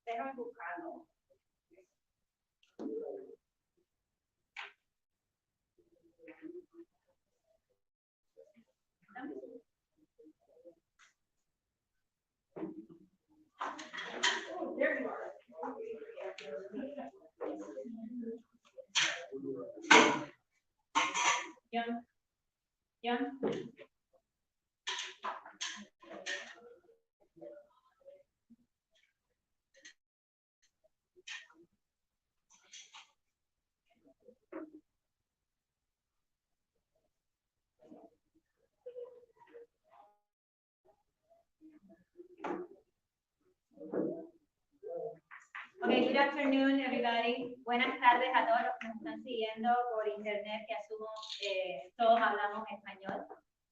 Déjame buscarlo. Oh, there you are. John. Okay, good afternoon, everybody. Buenas tardes a todos los que nos están siguiendo por internet, que asumo todos hablamos español.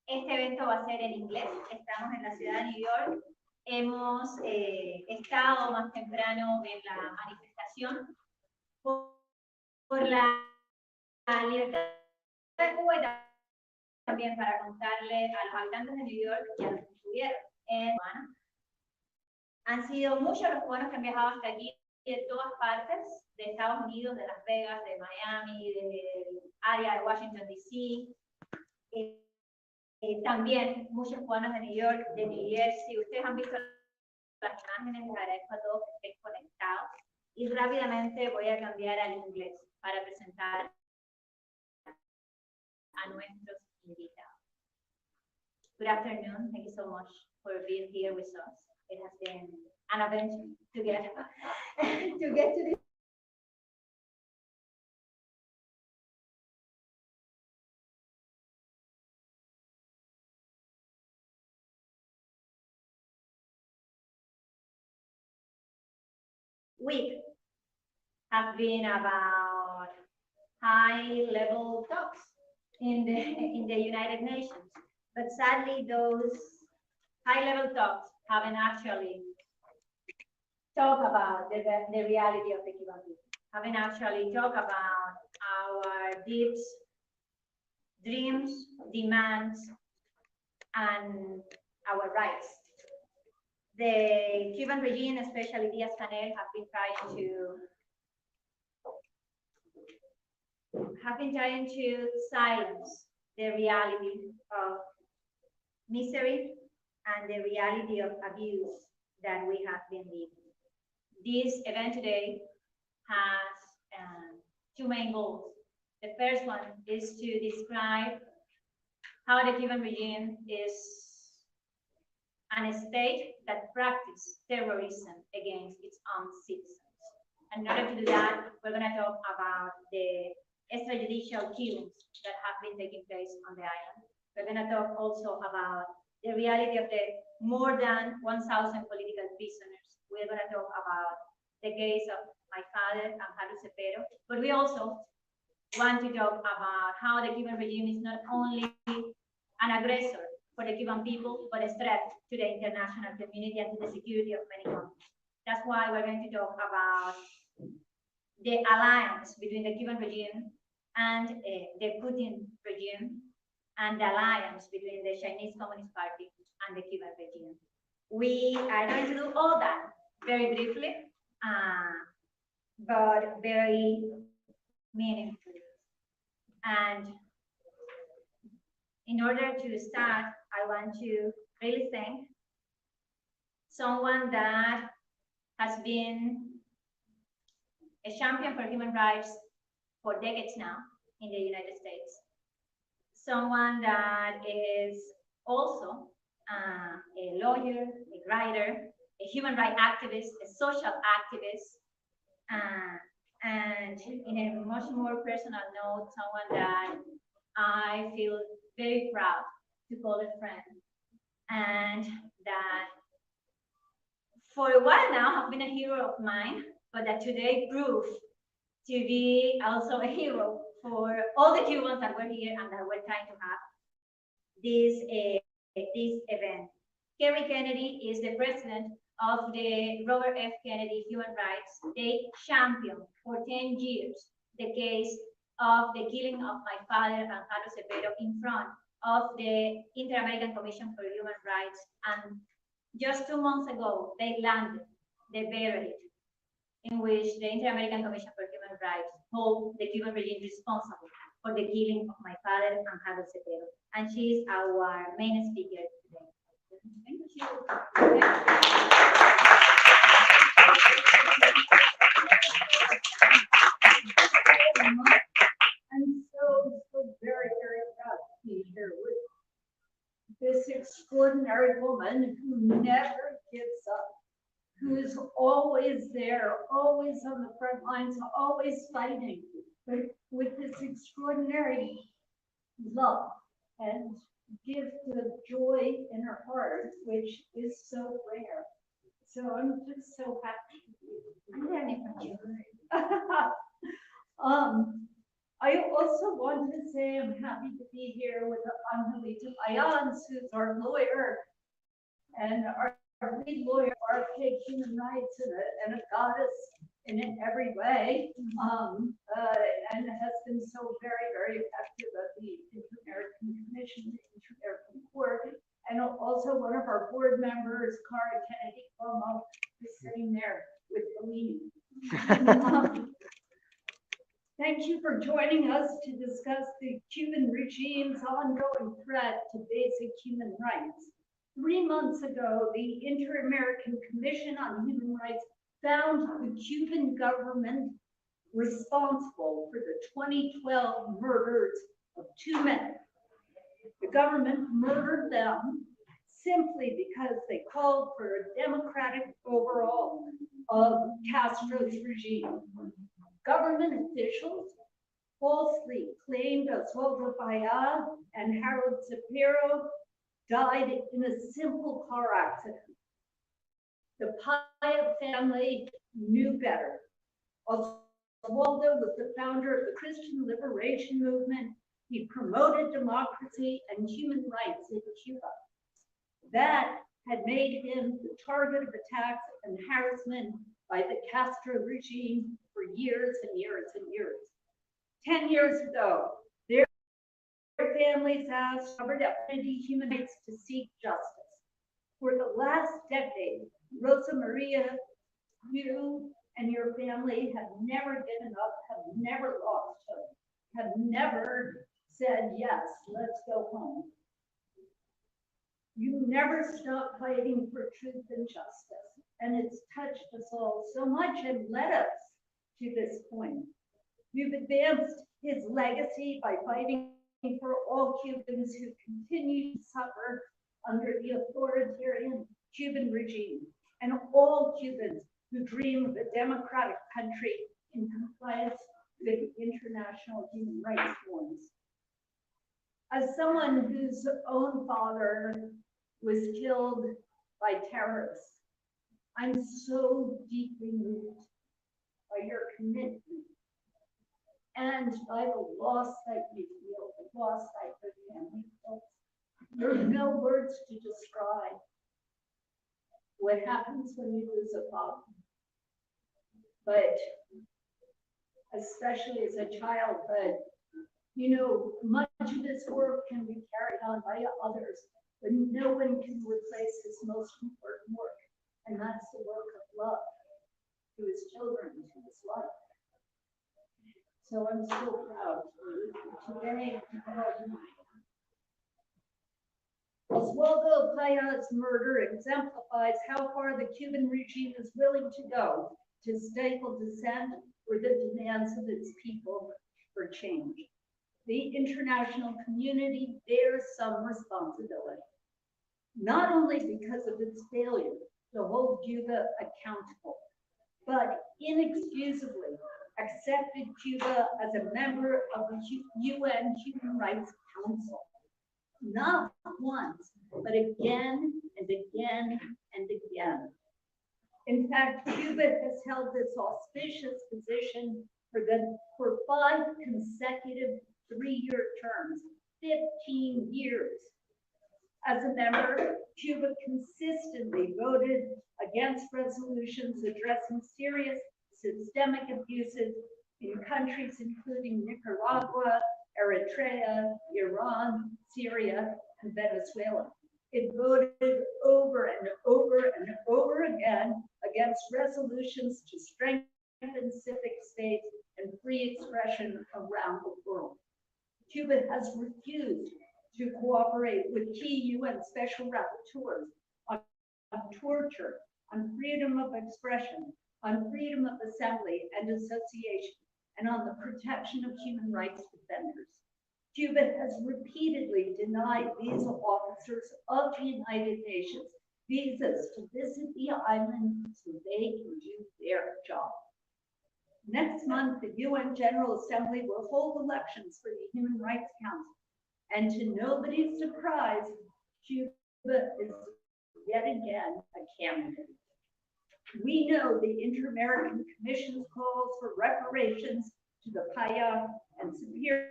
Este evento va a ser en inglés. Estamos en la ciudad de New York. Hemos estado más temprano en la manifestación por la libertad de Cuba y también para contarle a los habitantes de New York y a los que estuvieron en Cuba. Han sido muchos los cubanos que han viajado hasta aquí de todas partes, de Estados Unidos, de Las Vegas, de Miami, del área de Washington, D.C., también muchos cubanos de New York, de New Jersey. Ustedes han visto las imágenes, les agradezco a todos que estén conectados. Y rápidamente voy a cambiar al inglés para presentar a nuestros invitados. Good afternoon, thank you so much for being here with us. It has been an adventure to get to this. Week have been about high-level talks in the United Nations, but sadly those high-level talks haven't actually talked about the reality of the Cuban people, haven't actually talked about our deep dreams, demands, and our rights. The Cuban regime, especially Díaz-Canel, have been trying to silence the reality of misery and the reality of abuse that we have been living. This event today has two main goals. The first one is to describe how the Cuban regime is an state that practices terrorism against its own citizens. And in order to do that, we're going to talk about the extrajudicial killings that have been taking place on the island. We're going to talk also about the reality of the more than 1,000 political prisoners. We're going to talk about the case of my father, Angelita, but we also want to talk about how the Cuban regime is not only an aggressor for the Cuban people, but a threat to the international community and to the security of many countries. That's why we're going to talk about the alliance between the Cuban regime and the Putin regime, and the alliance between the Chinese Communist Party and the Cuban regime. We are going to do all that very briefly, but very meaningfully. And in order to start, I want to really thank someone that has been a champion for human rights for decades now in the United States. Someone that is also a lawyer, a writer, a human rights activist, a social activist, and in a much more personal note, someone that I feel very proud to call a friend, and that for a while now have been a hero of mine, but that today proved to be also a hero for all the Cubans that were here and that were trying to have this event. Kerry Kennedy is the president of the Robert F. Kennedy Human Rights. They championed for 10 years the case of the killing of my father, Angelita, in front of the Inter-American Commission for Human Rights and Just 2 months ago, they landed, they buried it, in which the Inter-American Commission for Human Rights hold the Cuban regime responsible for the killing of my father, Angelita. And she is our main speaker today. Thank you. I'm so very, very proud to be here with this extraordinary woman who never gives up, who's always there, always on the front lines, always fighting, but with this extraordinary love and gift of joy in her heart, which is so rare. So I'm just so happy to be here. I also want to say I'm happy to be here with Angelita Baeyens, who's our lawyer and our lead lawyer, our human rights and a goddess in every way, and has been so very, very effective at the Inter-American Commission, the Inter-American Court, and also one of our board members, Cara Kennedy Cuomo, is sitting there with Bellini. Thank you for joining us to discuss the Cuban regime's ongoing threat to basic human rights. 3 months ago, the Inter-American Commission on Human Rights found the Cuban government responsible for the 2012 murders of 2 men. The government murdered them simply because they called for a democratic overhaul of Castro's regime. Government officials falsely claimed Oswaldo Payá and Harold Zapiro died in a simple car accident. The Payá family knew better. Oswaldo was the founder of the Christian Liberation Movement. He promoted democracy and human rights in Cuba. That had made him the target of attacks and harassment by the Castro regime for years and years and years. 10 years ago, their families asked Robert F. Kennedy Human Rights to seek justice. For the last decade, Rosa Maria, you and your family have never given up, have never lost hope, have never said, yes, let's go home. You never stopped fighting for truth and justice, and it's touched us all so much and led us to this point. You've advanced his legacy by fighting for all Cubans who continue to suffer under the authoritarian Cuban regime, and all Cubans who dream of a democratic country in compliance with international human rights norms. As someone whose own father was killed by terrorists, I'm so deeply moved by your commitment and by the loss that you feel, the loss that your family feels. There are no words to describe what happens when you lose a father. But especially as a child, but you know, much of this work can be carried on by others, but no one can replace this most important work, and that's the work of love to his children, to his life. So I'm so proud today. Oswaldo Payá's murder exemplifies how far the Cuban regime is willing to go to stifle dissent or the demands of its people for change. The international community bears some responsibility, not only because of its failure to hold Cuba accountable, but inexcusably accepted Cuba as a member of the UN Human Rights Council. Not once, but again and again and again. In fact, Cuba has held this auspicious position for 5 consecutive 3-year terms, 15 years. As a member, Cuba consistently voted against resolutions addressing serious systemic abuses in countries including Nicaragua, Eritrea, Iran, Syria, and Venezuela. It voted over and over and over again against resolutions to strengthen civic states and free expression around the world. Cuba has refused to cooperate with key UN special rapporteurs on torture, on freedom of expression, on freedom of assembly and association, and on the protection of human rights defenders. Cuba has repeatedly denied visa officers of the United Nations visas to visit the island so they can do their job. Next month, the UN General Assembly will hold elections for the Human Rights Council. And to nobody's surprise, Cuba is yet again a candidate. We know the Inter-American Commission's calls for reparations to the Payá and Superior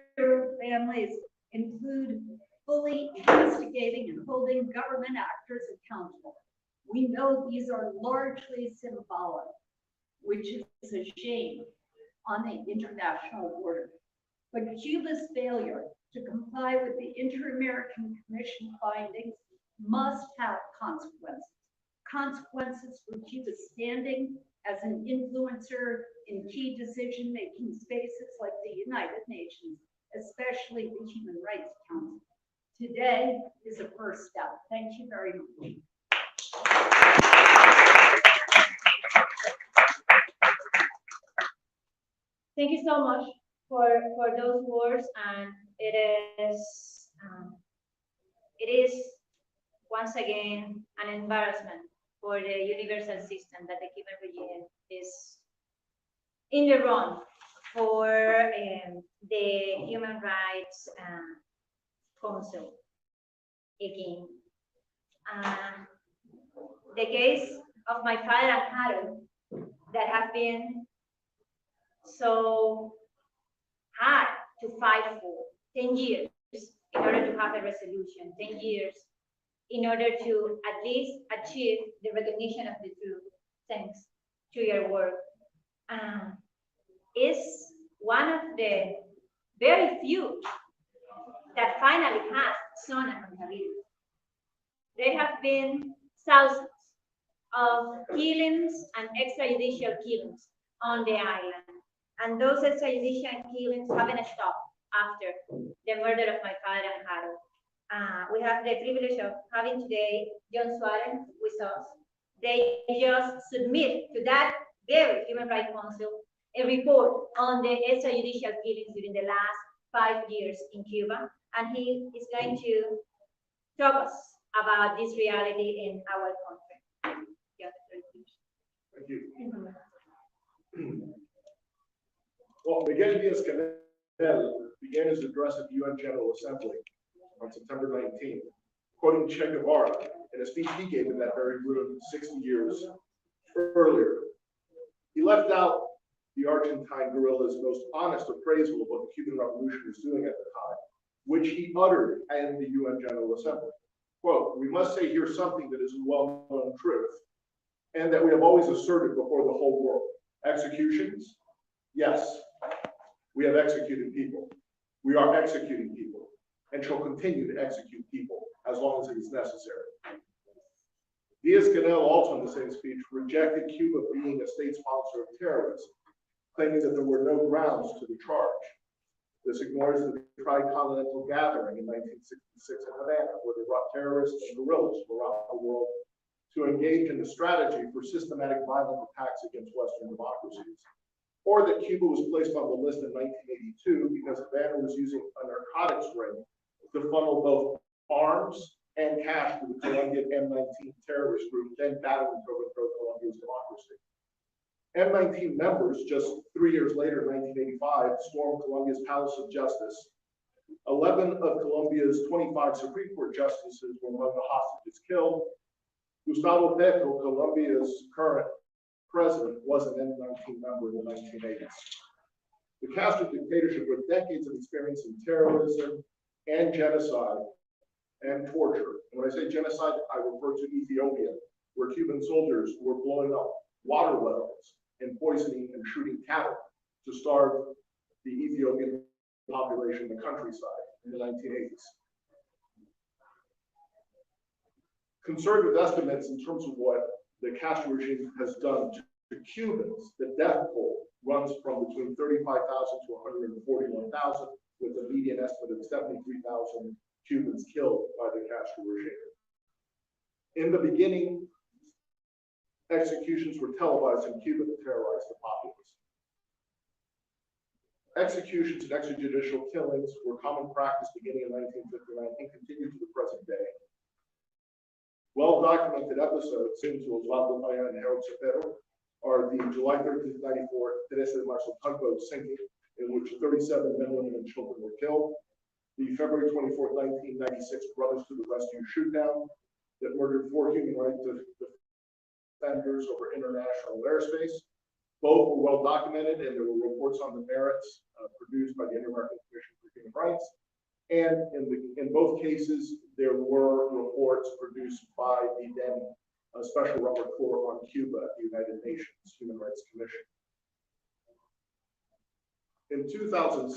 families include fully investigating and holding government actors accountable. We know these are largely symbolic, which is a shame on the international order. But Cuba's failure to comply with the Inter-American Commission findings must have consequences. Consequences for Cuba's standing as an influencer in key decision-making spaces like the United Nations, especially the Human Rights Council. Today is a first step. Thank you very much. Thank you so much for those words, and it is once again an embarrassment for the universal system that the Cuban regime is in the run for the Human Rights Council again. The case of my father and Harold that have been so hard to fight for 10 years in order to have a resolution, 10 years in order to at least achieve the recognition of the truth, thanks to your work, is one of the very few that finally has some accountability. There have been thousands of killings and extrajudicial killings on the island. And those extrajudicial killings haven't stopped after the murder of my father and Harold. We have the privilege of having today John Suárez with us. They just submit to that very Human Rights Council a report on the extrajudicial killings during the last 5 years in Cuba. And he is going to talk us about this reality in our country. Thank you. Well, Miguel Díaz-Canel began his address at the UN General Assembly on September 19th, quoting Che Guevara in a speech he gave in that very room 60 years earlier. He left out the Argentine guerrilla's most honest appraisal of what the Cuban Revolution was doing at the time, which he uttered in the UN General Assembly. Quote, "We must say here something that is a well-known truth, and that we have always asserted before the whole world. Executions? Yes, we have executed people. We are executing people, and shall continue to execute people as long as it is necessary." Díaz-Canel also in the same speech rejected Cuba being a state sponsor of terrorism, claiming that there were no grounds to the charge. This ignores the Tricontinental Gathering in 1966 in Havana, where they brought terrorists and guerrillas from around the world to engage in a strategy for systematic violent attacks against Western democracies. Or that Cuba was placed on the list in 1982 because Havana was using a narcotics ring to funnel both arms and cash to the Colombian M19 terrorist group, then battling to overthrow Colombia's democracy. M19 members, just 3 years later, in 1985, stormed Colombia's Palace of Justice. 11 of Colombia's 25 Supreme Court justices were among the hostages killed. Gustavo Petro, Colombia's current president, was an M19 member in the 1980s. The Castro dictatorship, with decades of experience in terrorism and genocide and torture. And when I say genocide, I refer to Ethiopia, where Cuban soldiers were blowing up water wells and poisoning and shooting cattle to starve the Ethiopian population in the countryside in the 1980s. Conservative estimates in terms of what the Castro regime has done to Cubans, the death toll runs from between 35,000 to 141,000, with a median estimate of 73,000 Cubans killed by the Castro regime. In the beginning, executions were televised in Cuba to terrorize the populace. Executions and extrajudicial killings were common practice beginning in 1959 and continue to the present day. Well-documented episodes into Oswaldo, Payá, and José are the July 13, 1994, 13 de Marzo tugboat sinking, in which 37 men, women, and children were killed. The February 24, 1996 Brothers to the Rescue shootout that murdered 4 human rights defenders over international airspace. Both were well documented, and there were reports on the merits produced by the Inter-American Commission for Human Rights. And in both cases, there were reports produced by the then Special Rapporteur on Cuba at the United Nations Human Rights Commission. In 2006,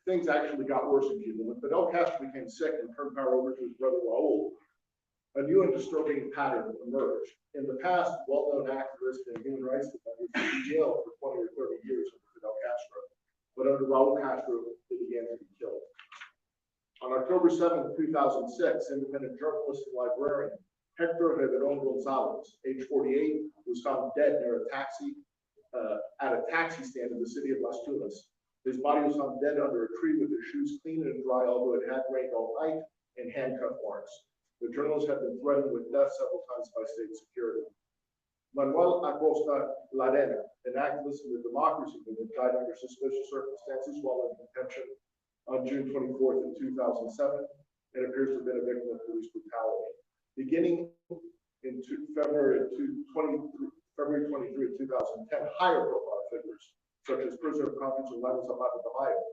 things actually got worse in Cuba. When Fidel Castro became sick and turned power over to his brother Raul, a new and disturbing pattern emerged. In the past, well-known activists and human rights defenders were in jail for 20 or 30 years under Fidel Castro, but under Raul Castro, they began to be killed. On October 7, 2006, independent journalist and librarian Hector González, age 48, was found dead near a taxi at a taxi stand in the city of Las Tunas. His body was found dead under a tree with his shoes clean and dry, although it had rained all night, and handcuff marks. The journalist had been threatened with death several times by state security. Manuel Acosta Ladena, an activist in the democracy movement, died under suspicious circumstances while in detention on June 24th of 2007, and appears to have been a victim of police brutality. Beginning in February 23, 2010, higher profile figures, such as prisoner of conscience Orlando Zapata de Mayo,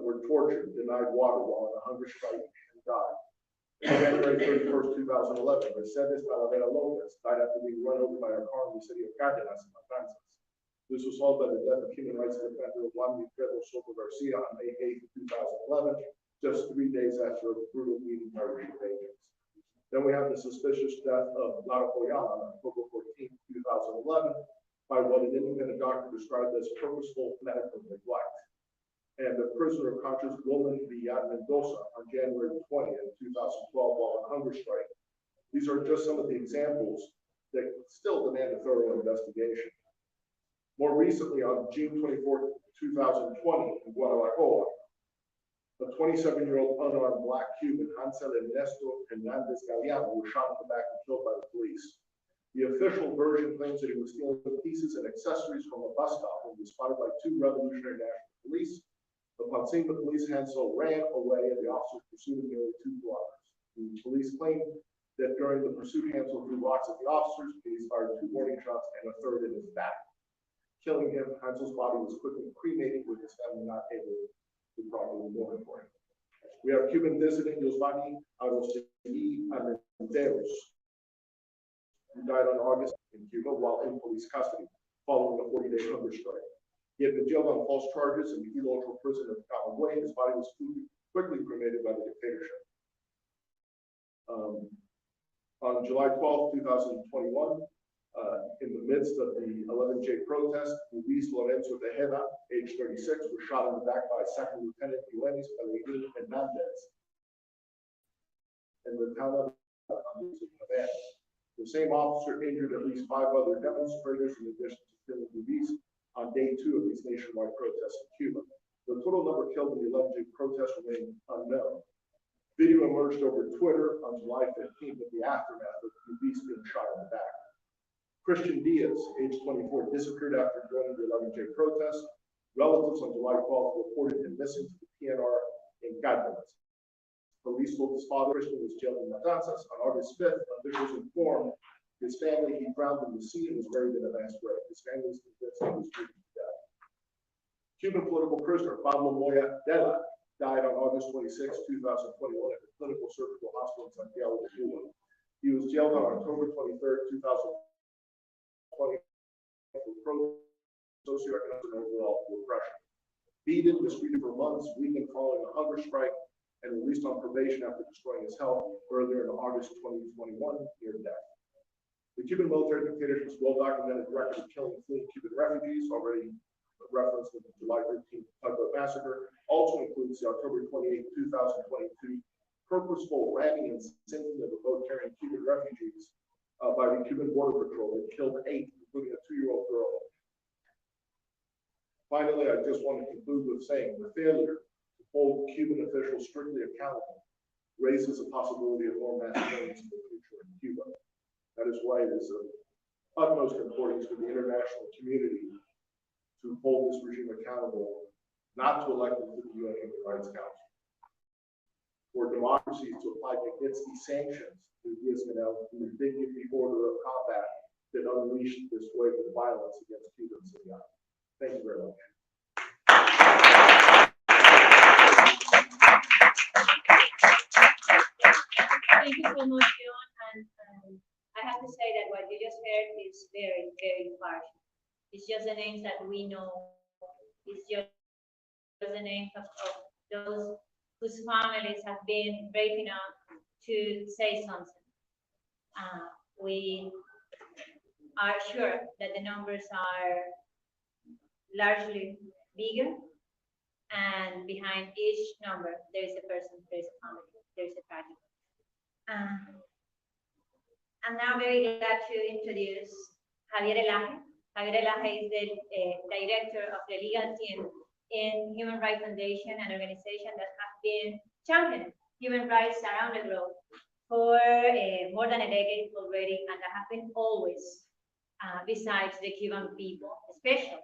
were tortured, denied water while on a hunger strike, and died. On January 31st, 2011, Mercedes Talavera Lopez died after being run over by a car in the city of Cárdenas, Matanzas. This was followed by the death of human rights defender Juan Pedro Soto Garcia on May 8, 2011, just 3 days after a brutal meeting by regime agents. Then we have the suspicious death of Lara Poyana on October 14, 2011, by what an independent doctor described as purposeful medical neglect, and the prisoner of conscience Roland Villar Mendoza on January 20, 2012, while on hunger strike. These are just some of the examples that still demand a thorough investigation. More recently, on June 24, 2020, in Guadalajara, a 27-year-old unarmed Black Cuban, Hansel Ernesto Hernandez Galeano, was shot in the back and killed by the police. The official version claims that he was stealing pieces and accessories from a bus stop and was spotted by 2 Revolutionary National Police. Upon seeing the police, Hansel ran away and the officers pursued him nearly 2 kilometers. The police claimed that during the pursuit, Hansel threw rocks at the officers. Police fired 2 warning shots and a third in his back. Killing him, Hansel's body was quickly cremated, with his family not able to properly mourn for him. We have Cuban dissident Yosvani Arostegui Armenteros, who died on August in Cuba while in police custody following a 40-day hunger strike. He had been jailed on false charges in the illogical prison of Camagüey. His body was quickly cremated by the dictatorship. On July 12, 2021, in the midst of the 11J protest, Luis Lorenzo Tejeda, age 36, was shot in the back by Second Lieutenant Yuenis Pellegrin Hernandez in the town of Havana. The same officer injured at least 5 other demonstrators in addition to killing Luis on day 2 of these nationwide protests in Cuba. The total number killed in the 11J protests remain unknown. Video emerged over Twitter on July 15th of the aftermath of Luis being shot in the back. Christian Diaz, age 24, disappeared after joining the 11J protest. Relatives on July 12th reported him missing to the PNR in Cárdenas. Police told his father Christian was jailed in Matanzas. On August 5th, officials informed his family he drowned in the sea and was buried in a mass grave. His family was convinced he was beaten to death. Cuban political prisoner Pablo Moya Dela died on August 26, 2021 at the Clinical Surgical Hospital in Santiago de Cuba. He was jailed on October 23, 2020 for socioeconomic and overall repression. Beaten, mistreated for months, weakened following a hunger strike, and released on probation after destroying his health earlier in August 2021 near death. The Cuban military dictatorship's well-documented record of killing fleeing Cuban refugees, already referenced in the July 13th tugboat massacre, also includes the October 28, 2022 purposeful ramming and sinking of a boat carrying Cuban refugees by the Cuban Border Patrol that killed 8, including a 2-year-old girl. Finally, I just want to conclude with saying the failure to hold Cuban officials strictly accountable raises the possibility of more mass killings in the future in Cuba. That is why it is of utmost importance for the international community to hold this regime accountable, not to elect them to the UN Human Rights Council. For democracies to apply Magnitsky sanctions to Israel to vindicate the order of combat that unleashed this wave of violence against Cubans in the island. Thank you very much. Thank you so much, John. And I have to say that what you just heard is very, very harsh. It's just the names that we know. It's just the names of those whose families have been brave enough to say something. We are sure that the numbers are largely bigger, and behind each number, there is a person, there is a family, there is a tragedy. I'm now very glad to introduce Javier El-Hage. Javier El-Hage is the director of the legal team in Human Rights Foundation, an organization that has been championing human rights around the globe for more than a decade already, and that have been always besides the Cuban people, especially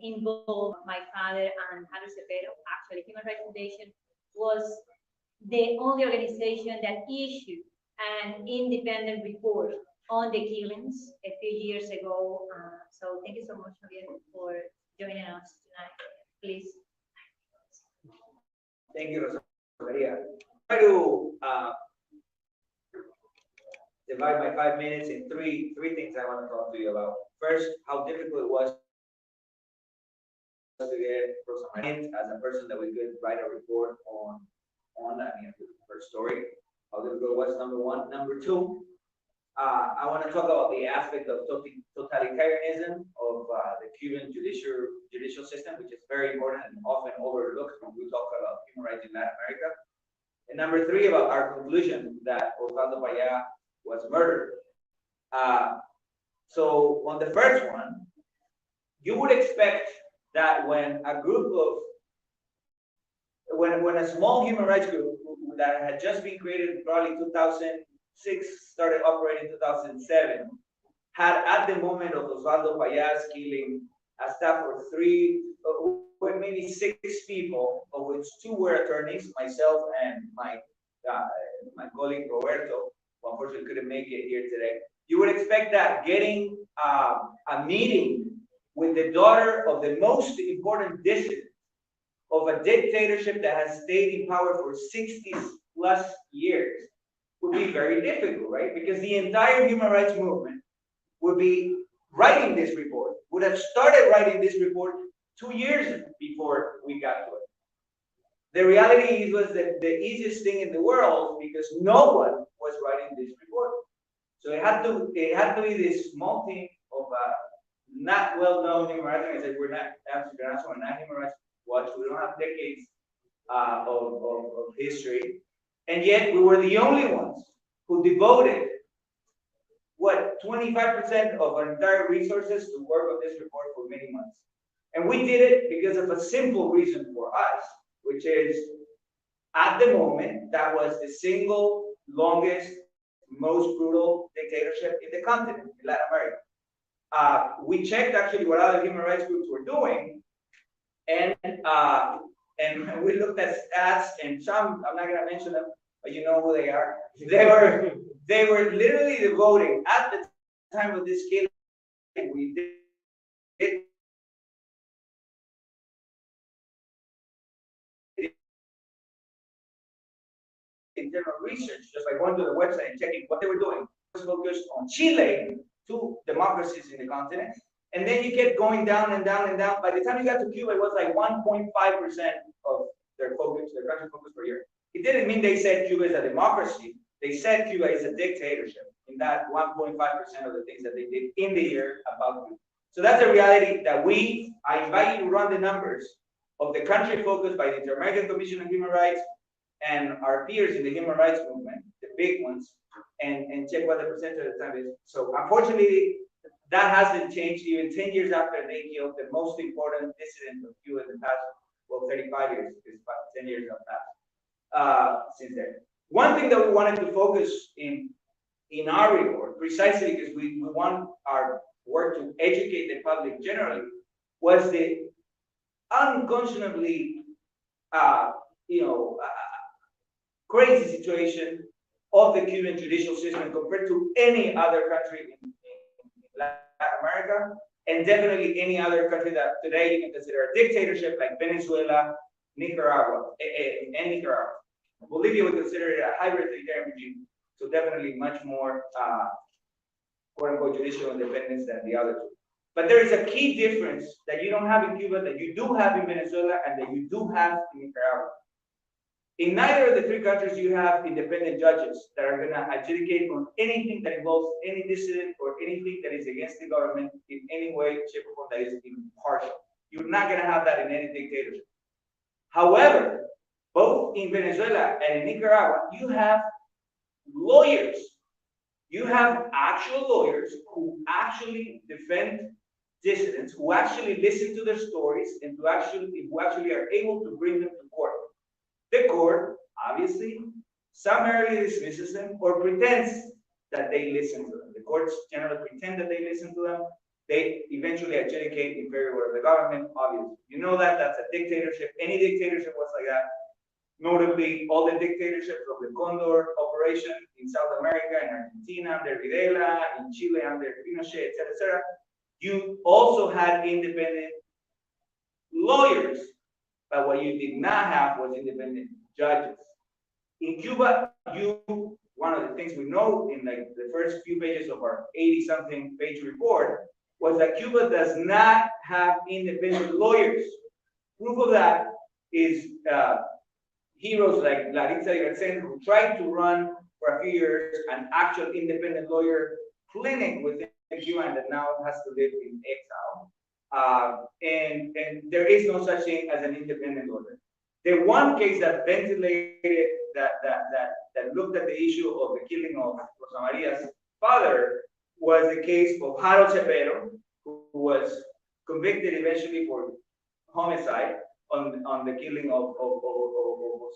involved my father and Javier. Actually, Human Rights Foundation was the only organization that issued an independent report on the killings a few years ago. So thank you so much, Javier, for joining us tonight. Please. Thank you, Rosa Maria. Try to divide my 5 minutes in three things I want to talk to you about. First, how difficult it was to get Rosa Maria as a person that we could write a report on her story. How difficult it was, number one. Number two, I want to talk about the aspect of totalitarianism of the Cuban judicial system, which is very important and often overlooked when we talk about human rights in Latin America. And number three, about our conclusion that Oswaldo Payá was murdered. So on the first one, you would expect that when a group of, when a small human rights group that had just been created in probably 2006, started operating in 2007, had at the moment of Oswaldo Payá's killing a staff of maybe 6 people, of which 2 were attorneys, myself and my colleague Roberto, who unfortunately couldn't make it here today. You would expect that getting a meeting with the daughter of the most important dissident of a dictatorship that has stayed in power for 60+ years would be very difficult, right? Because the entire human rights movement would be writing this report, would have started writing this report 2 years before we got to it. The reality was that the easiest thing in the world, because no one was writing this report. So it had to be this small team of not well-known human rights organizations. We're not international, we're not Human Rights Watch. We don't have decades of history, and yet we were the only ones who devoted 25% of our entire resources to work on this report for many months. And we did it because of a simple reason for us, which is, at the moment, that was the single longest, most brutal dictatorship in the continent, in Latin America. We checked actually what other human rights groups were doing, and we looked at stats, and some, I'm not gonna mention them, but you know who they are. They were literally devoting, at the time of this killing, we did internal research, just by going to the website and checking what they were doing. It was focused on Chile, 2 democracies in the continent, and then you kept going down and down and down. By the time you got to Cuba, it was like 1.5% of the country focus for a year, it didn't mean they said Cuba is a democracy. They said Cuba is a dictatorship in that 1.5% of the things that they did in the year about Cuba. So that's a reality that I invite you to run the numbers of the country focused by the Inter-American Commission on Human Rights and our peers in the human rights movement, the big ones, and check what the percentage of the time is. So unfortunately, that hasn't changed even 10 years after they killed the most important dissident of Cuba in the past, well, 35 years, because 10 years have passed since then. One thing that we wanted to focus in our report, precisely because we want our work to educate the public generally, was the unconscionably, crazy situation of the Cuban judicial system compared to any other country in Latin America, and definitely any other country that today you can consider a dictatorship like Venezuela, Nicaragua, and Nicaragua. Bolivia would consider it a hybrid totalitarian regime, so definitely much more quote-unquote judicial independence than the other two. But there is a key difference that you don't have in Cuba, that you do have in Venezuela, and that you do have in Nicaragua. In neither of the three countries, you have independent judges that are going to adjudicate on anything that involves any dissident or anything that is against the government in any way, shape, or form that is impartial. You're not going to have that in any dictatorship. However, both in Venezuela and in Nicaragua, you have lawyers. You have actual lawyers who actually defend dissidents, who actually listen to their stories, and who actually are able to bring them to court. The court, obviously, summarily dismisses them or pretends that they listen to them. The courts generally pretend that they listen to them. They eventually adjudicate in favor of the government, obviously. You know that, that's a dictatorship. Any dictatorship was like that. Notably, all the dictatorships of the Condor operation in South America, in Argentina, under Videla, in Chile, under Pinochet, etc., etc. You also had independent lawyers, but what you did not have was independent judges. In Cuba, one of the things we know in like the first few pages of our 80-something page report was that Cuba does not have independent lawyers. Proof of that is heroes like Larissa Ibersen, who tried to run for a few years an actual independent lawyer clinic within Cuba and that now has to live in exile. And there is no such thing as an independent lawyer. The one case that ventilated, that looked at the issue of the killing of Rosa Maria's father was the case of Harold Cepero, who was convicted eventually for homicide on the killing of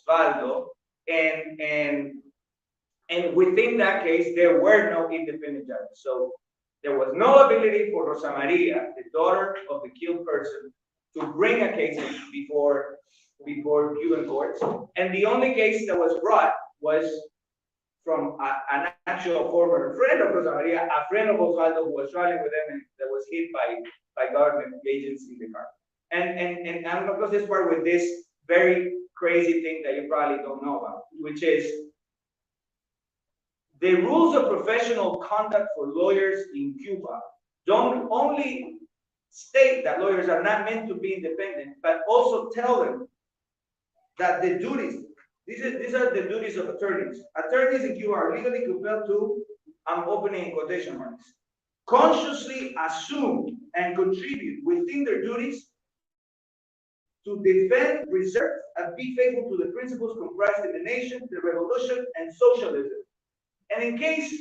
Oswaldo, and within that case there were no independent judges. So there was no ability for Rosa Maria, the daughter of the killed person, to bring a case before Cuban courts, and the only case that was brought was from an actual former friend of Rosa Maria, a friend of Oswaldo who was traveling with them and that was hit by government agents in the car. And I'm going to close this part with this very crazy thing that you probably don't know about, which is the rules of professional conduct for lawyers in Cuba don't only state that lawyers are not meant to be independent, but also tell them that the duties, these are the duties of attorneys. Attorneys in Cuba are legally compelled to, I'm opening quotation marks, consciously assume and contribute within their duties to defend, preserve, and be faithful to the principles comprised in the nation, the revolution, and socialism. And in case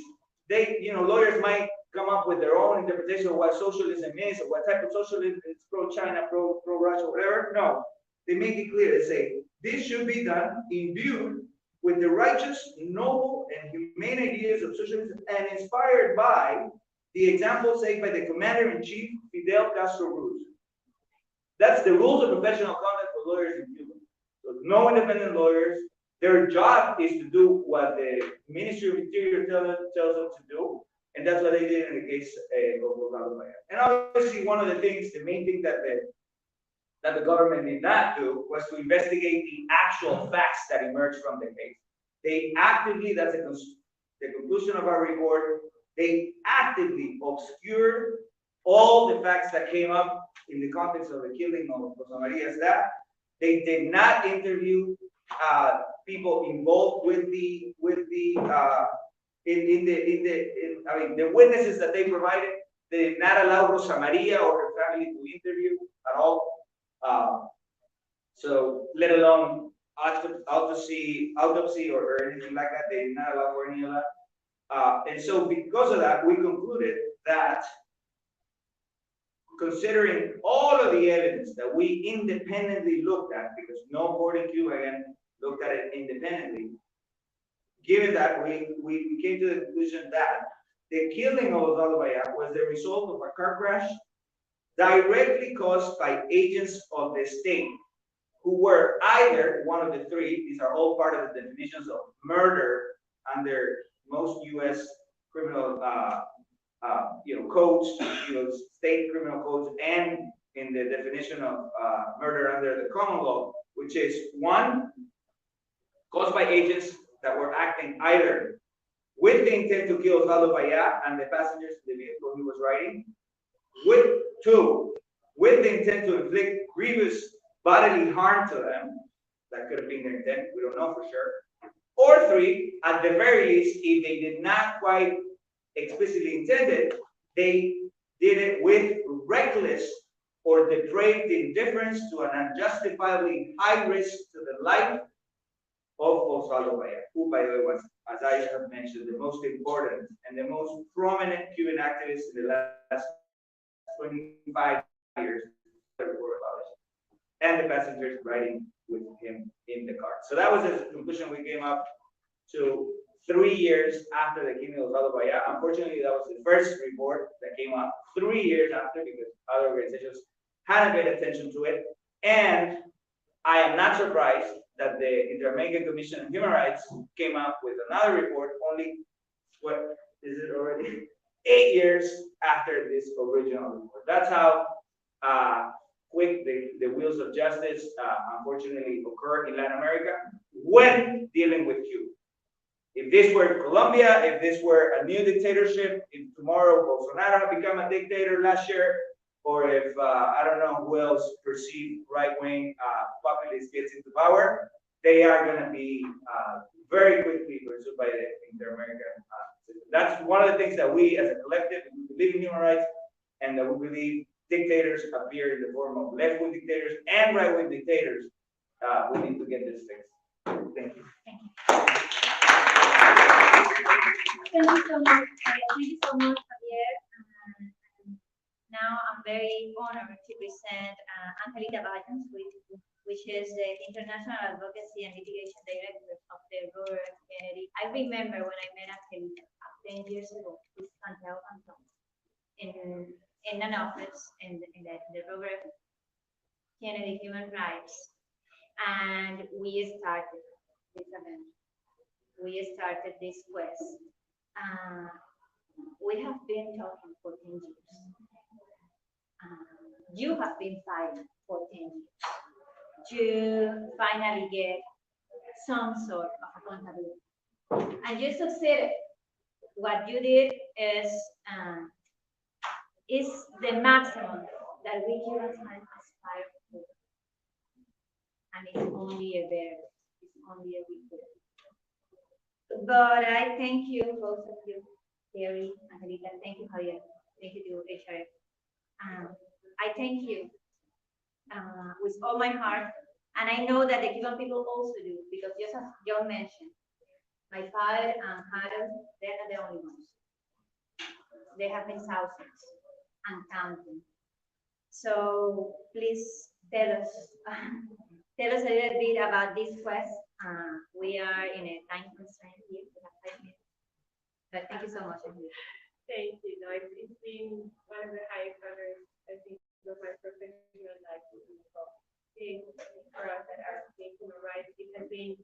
they, lawyers might come up with their own interpretation of what socialism is, or what type of socialism is pro-China, pro-Russia, whatever, no. They make it clear. They say, this should be done imbued with the righteous, noble, and humane ideas of socialism and inspired by the example set by the Commander-in-Chief, Fidel Castro Ruz. That's the rules of professional conduct for lawyers in Cuba. So no independent lawyers. Their job is to do what the Ministry of Interior tells them to do, and that's what they did in the case of Oswaldo. And obviously, one of the things, the main thing that the government did not do was to investigate the actual facts that emerged from the case. They actively, that's the conclusion of our report, they actively obscured all the facts that came up in the context of the killing of Rosa Maria's dad. They did not interview people involved with the the witnesses that they provided. They did not allow Rosa Maria or her family to interview at all. So let alone autopsy or anything like that. They did not allow for any of that. And so because of that, we concluded that considering all of the evidence that we independently looked at, because no court in Cuba again looked at it independently, given that we came to the conclusion that the killing of Oswaldo Payá was the result of a car crash directly caused by agents of the state, who were either one of the three. These are all part of the definitions of murder under most U.S. criminal codes, state criminal codes, and in the definition of murder under the common law, which is one, caused by agents that were acting either with the intent to kill Oswaldo Payá and the passengers in the vehicle he was riding, with two, with the intent to inflict grievous bodily harm to them. That could have been their intent, we don't know for sure. Or three, at the very least, if they did not quite explicitly intend it, they did it with reckless or depraved indifference to an unjustifiably high risk to the life of Oswaldo Payá, who, by the way, was, as I have mentioned, the most important and the most prominent Cuban activist in the last 25 years, and the passengers riding with him in the car. So that was the conclusion we came up to 3 years after the killing of Oswaldo Payá. Unfortunately, that was the first report that came up 3 years after, because other organizations hadn't paid attention to it. And I am not surprised that the Inter-American Commission on Human Rights came up with another report only, what is it already? 8 years after this original report. That's how quick the wheels of justice unfortunately occur in Latin America when dealing with Cuba. If this were Colombia, if this were a new dictatorship, if tomorrow Bolsonaro had become a dictator last year, or if I don't know who else perceived right-wing populists gets into power, they are going to be very quickly pursued by the Inter-American system. That's one of the things that we as a collective, we believe in human rights, and that we believe dictators appear in the form of left-wing dictators and right-wing dictators. We need to get this fixed. Thank you. Thank you so much. Thank you so much, Javier. Now I'm very honored to present Angelita Baeyens, which is the International Advocacy and Litigation Director of the Robert Kennedy. I remember when I met Angelita 10 years ago with Santiago Cantón in an office in the Robert Kennedy Human Rights, and we started this event. We started this quest. We have been talking for 10 years. You have been fighting for 10 years to finally get some sort of accountability. And you succeeded. What you did is the maximum that we Cubans can aspire for. And it's only a bear. It's only a weekend. But I thank you, both of you, Kerry, Angelita. Thank you, Javier. Thank you to HR. I thank you with all my heart, and I know that the Cuban people also do, because just as John mentioned, my father and Harold, they're not the only ones. There have been thousands and counting. So please tell us a little bit about this quest. We are in a time constraint here. We have 5 minutes. But thank you so much. Thank you. No, it's been one of the highest honors, I think, of my professional life for us at our human rights. It has been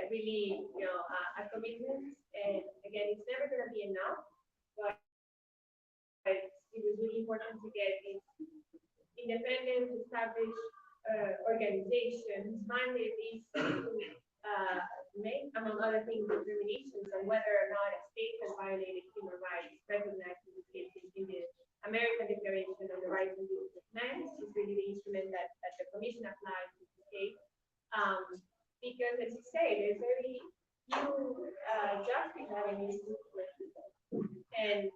really, a commitment. And again, it's never going to be enough. But it was really important to get this independent, established organization whose mandate is to make, among other things, determinations on whether or not a state has violated human rights, recognized in this case in the American Declaration on the Rights and Duties of Man, which is really the instrument that the Commission applies in this case. because as you say, there's very few justice avenues to work with them. And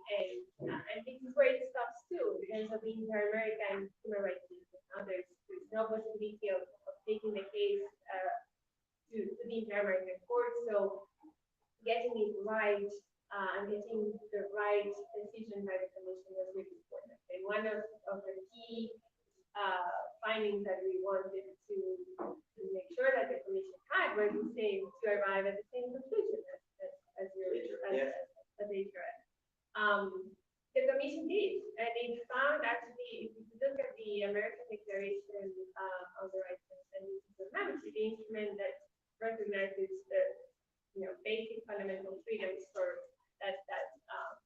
this is where it stops too, because of the Inter-American human rights movement. There's no possibility of taking the case to the Inter-American court. So getting it right and getting the right decision by the commission was really important. And one of the key findings that we wanted to make sure that the commission had was the same, to arrive at the same conclusion as they tried. The commission did, and it found actually, if you look at the American Declaration on the Rights and Uses of Humanity, the instrument that recognizes the basic fundamental freedoms for that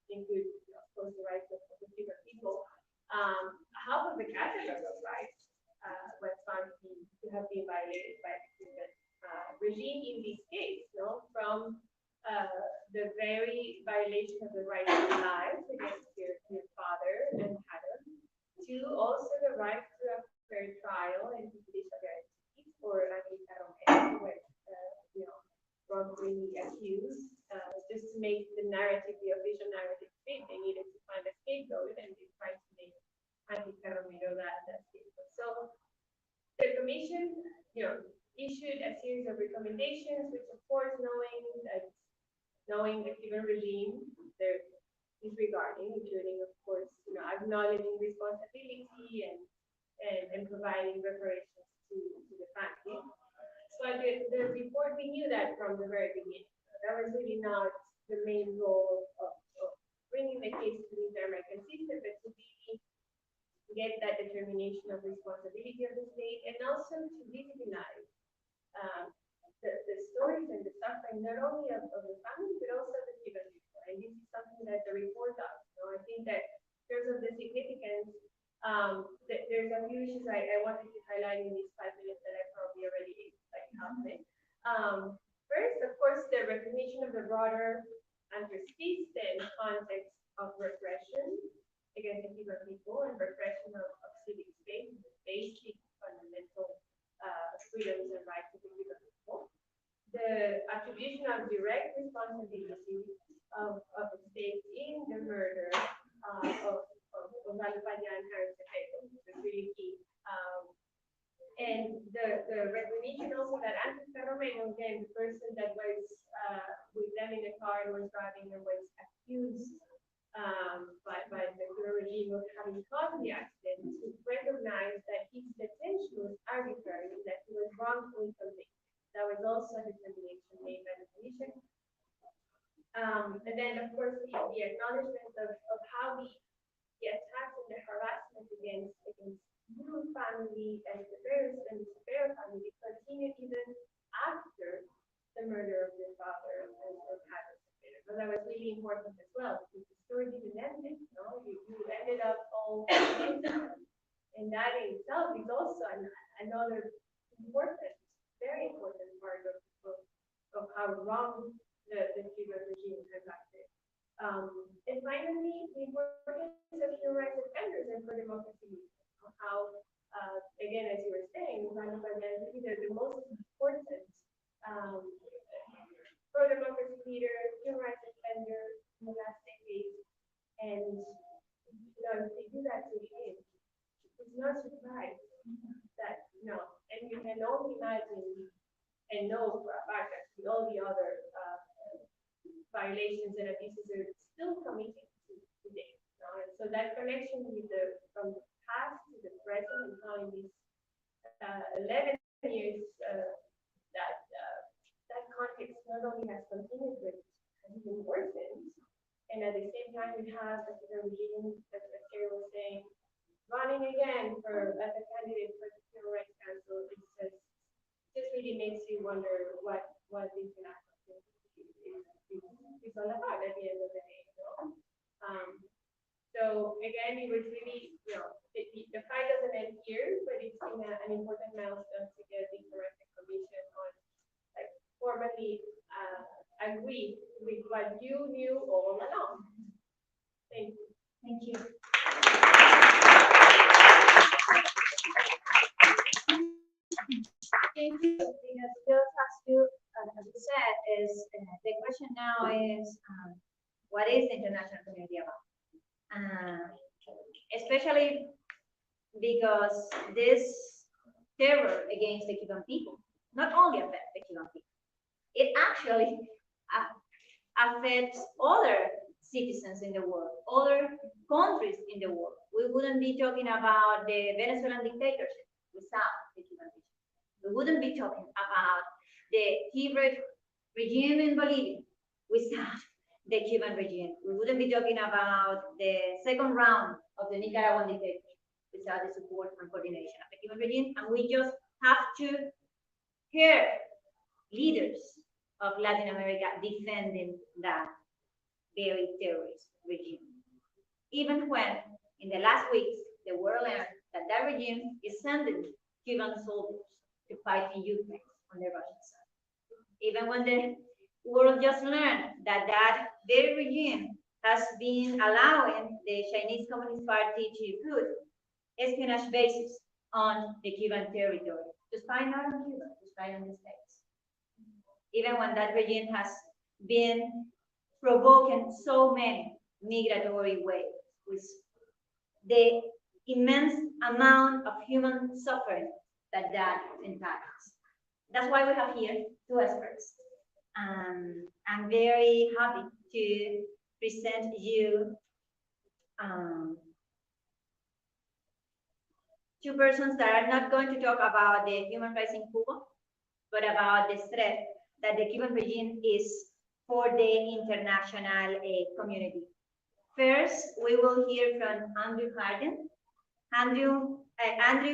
include, of course, the rights of the Cuban people. Half of the catalog of rights was found to have been violated by the Cuban regime in this case, from the very violation of the right to life against your father and Adam, to also the right to a fair trial and judicial guarantees for Angelita Romero, when wrongfully accused, just to make the narrative, the official narrative, fit. They needed to find a scapegoat, and they tried to make Angelita Romero that scapegoat. So the commission, issued a series of recommendations, which, of course, knowing the Cuban regime, they're disregarding, including, of course, acknowledging responsibility and providing reparations to the family. But the report, we knew that from the very beginning. That was really not the main role of bringing the case to the Inter-American system, but to really get that determination of responsibility of the state, and also to legitimize the stories and the suffering, not only of the family, but also the Cuban people. And this is something that the report does. I think that in terms of the significance, there's a few issues I wanted to highlight in these 5 minutes that I probably already covered. First, of course, the recognition of the broader and persistent context of repression against the Cuban people and repression of civic space, basic fundamental freedoms and rights of the Cuban people. The attribution of direct responsibility of the state in the murder of Oswaldo Payá and Kerry, which is really key. And the recognition also that Angelita Romero, again, the person that was with them in the car and was driving and was accused by the regime of having caused the accident, to recognize that his detention was arbitrary and that he was wrongfully convicted. That was also a determination made by the commission. And then, of course, the acknowledgement of how the attacks and the harassment against your family and the Ferrer family continued even after the murder of your father and Javier. So that was really important as well, because the story didn't end it. You ended up all and that in itself is also another important, very important part of how wrong the Cuban regime has acted. And finally, the importance of human rights defenders and for democracy. How, again, as you were saying, the most important pro-democracy leader, human rights defender in the last decade, and they do that to him. It's not surprised that and you can only imagine and know for a fact that all the other violations and abuses are still committed today. And so that connection with from the past to the present, and how in these 11 years that context not only has continued, but has even worsened. And at the same time, we have the regime, as Kerry was saying, running again as a candidate for the Human Rights Council. It just really makes you wonder what this international is all about at the end of the day. So again, it was really, the fight doesn't end here, but it's been an important milestone to get the Interactive Commission on, formally agree with what you knew all along. Thank you. Thank you. Thank you. Just as you is, the question now is, what is the international community about? Especially because this terror against the Cuban people not only affects the Cuban people, it actually affects other citizens in the world, other countries in the world. We wouldn't be talking about the Venezuelan dictatorship without the Cuban regime. We wouldn't be talking about the hybrid regime in Bolivia without the Cuban regime. We wouldn't be talking about the second round of the Nicaraguan dictatorship without the support and coordination of the Cuban regime. And we just have to hear leaders of Latin America defending that very terrorist regime. Even when, in the last weeks, the world learned that that regime is sending Cuban soldiers to fight in Ukraine on the Russian side. Even when the world just learned that that very regime has been allowing the Chinese Communist Party to put espionage bases on the Cuban territory, to spy not on Cuba, to spy on the States. Even when that regime has been provoking so many migratory waves, with the immense amount of human suffering that entails. That's why we have here two experts. I'm very happy to present you two persons that are not going to talk about the human rights in Cuba, but about the threat that the Cuban regime is for the international community. First, we will hear from Andrew Harden. Andrew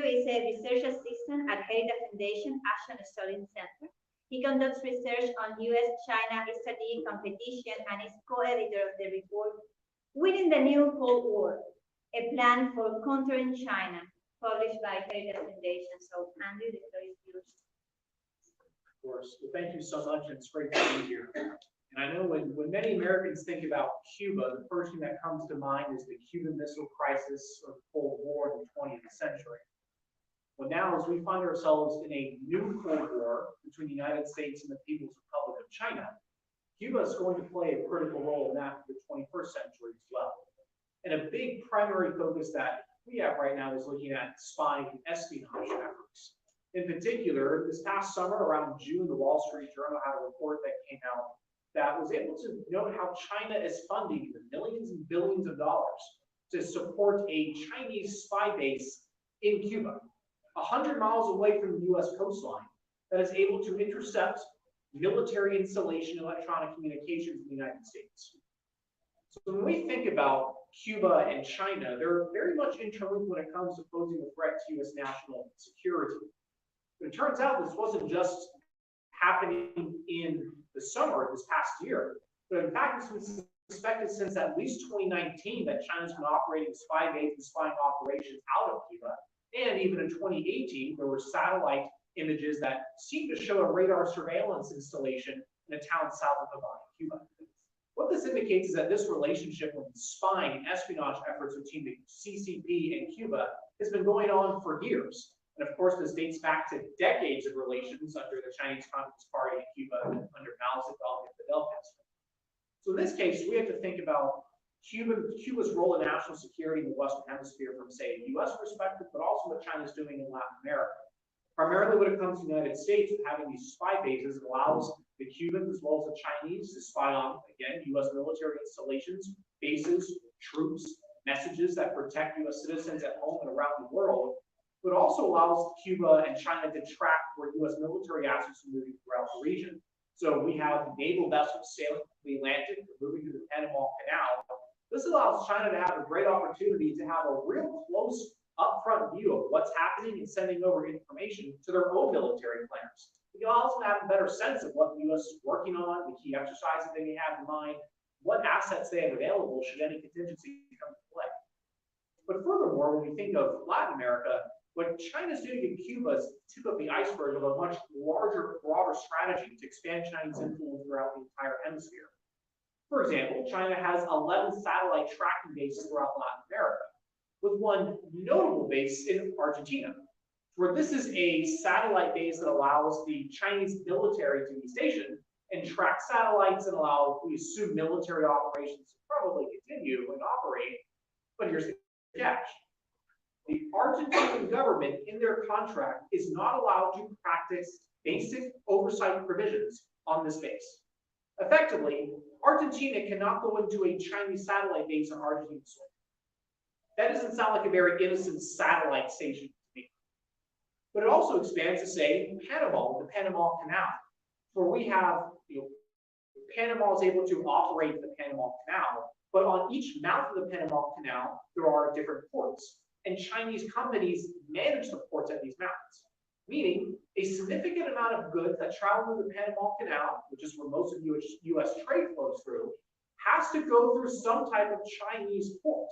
is a research assistant at Heritage Foundation Action Studies Center. He conducts research on U.S.-China strategic competition and is co-editor of the report Winning the New Cold War, a plan for countering China, published by Heritage Foundation. So, Andrew, the floor is yours. Of course. Well, thank you so much. It's great to be here. And I know when many Americans think about Cuba, the first thing that comes to mind is the Cuban Missile Crisis or the Cold War in the 20th century. Well, now, as we find ourselves in a new Cold War between the United States and the People's Republic of China, Cuba is going to play a critical role in that for the 21st century as well. And a big primary focus that we have right now is looking at spying and espionage efforts. In particular, this past summer, around June, the Wall Street Journal had a report that came out that was able to note how China is funding the millions and billions of dollars to support a Chinese spy base in Cuba, 100 miles away from the U.S. coastline, that is able to intercept military installation electronic communications in the United States. So when we think about Cuba and China, they're very much interlinked when it comes to posing a threat to U.S. national security. But it turns out this wasn't just happening in the summer this past year, but in fact it's been suspected since at least 2019 that China's been operating spy base and spying operations out of Cuba. And even in 2018, there were satellite images that seemed to show a radar surveillance installation in a town south of Havana, Cuba. What this indicates is that this relationship with spying and espionage efforts between the CCP and Cuba has been going on for years. And of course, this dates back to decades of relations under the Chinese Communist Party in Cuba under Mao Zedong and Fidel Castro. So in this case, we have to think about Cuba's role in national security in the Western Hemisphere from, say, a U.S. perspective, but also what China's doing in Latin America. Primarily when it comes to the United States, having these spy bases allows the Cubans as well as the Chinese to spy on, again, U.S. military installations, bases, troops, messages that protect U.S. citizens at home and around the world, but also allows Cuba and China to track where U.S. military assets are moving throughout the region. So we have naval vessels sailing the Atlantic, moving through the Panama Canal. This allows China to have a great opportunity to have a real close upfront view of what's happening and sending over information to their own military planners. We can also have a better sense of what the U.S. is working on, the key exercises they may have in mind, what assets they have available should any contingency come to play. But furthermore, when we think of Latin America, what China's doing in Cuba is tip of the iceberg of a much larger, broader strategy to expand Chinese influence throughout the entire hemisphere. For example, China has 11 satellite tracking bases throughout Latin America, with one notable base in Argentina, where this is a satellite base that allows the Chinese military to be stationed and track satellites and allow, we assume, military operations to probably continue and operate. But here's the catch. The Argentine government, in their contract, is not allowed to practice basic oversight provisions on this base. Effectively, Argentina cannot go into a Chinese satellite base on Argentine soil. That doesn't sound like a very innocent satellite station to me. But it also expands to say Panama, the Panama Canal, where we have, Panama is able to operate the Panama Canal, but on each mouth of the Panama Canal, there are different ports, and Chinese companies manage the ports at these mouths, meaning a significant amount of goods that travel through the Panama Canal, which is where most of U.S. trade flows through, has to go through some type of Chinese port.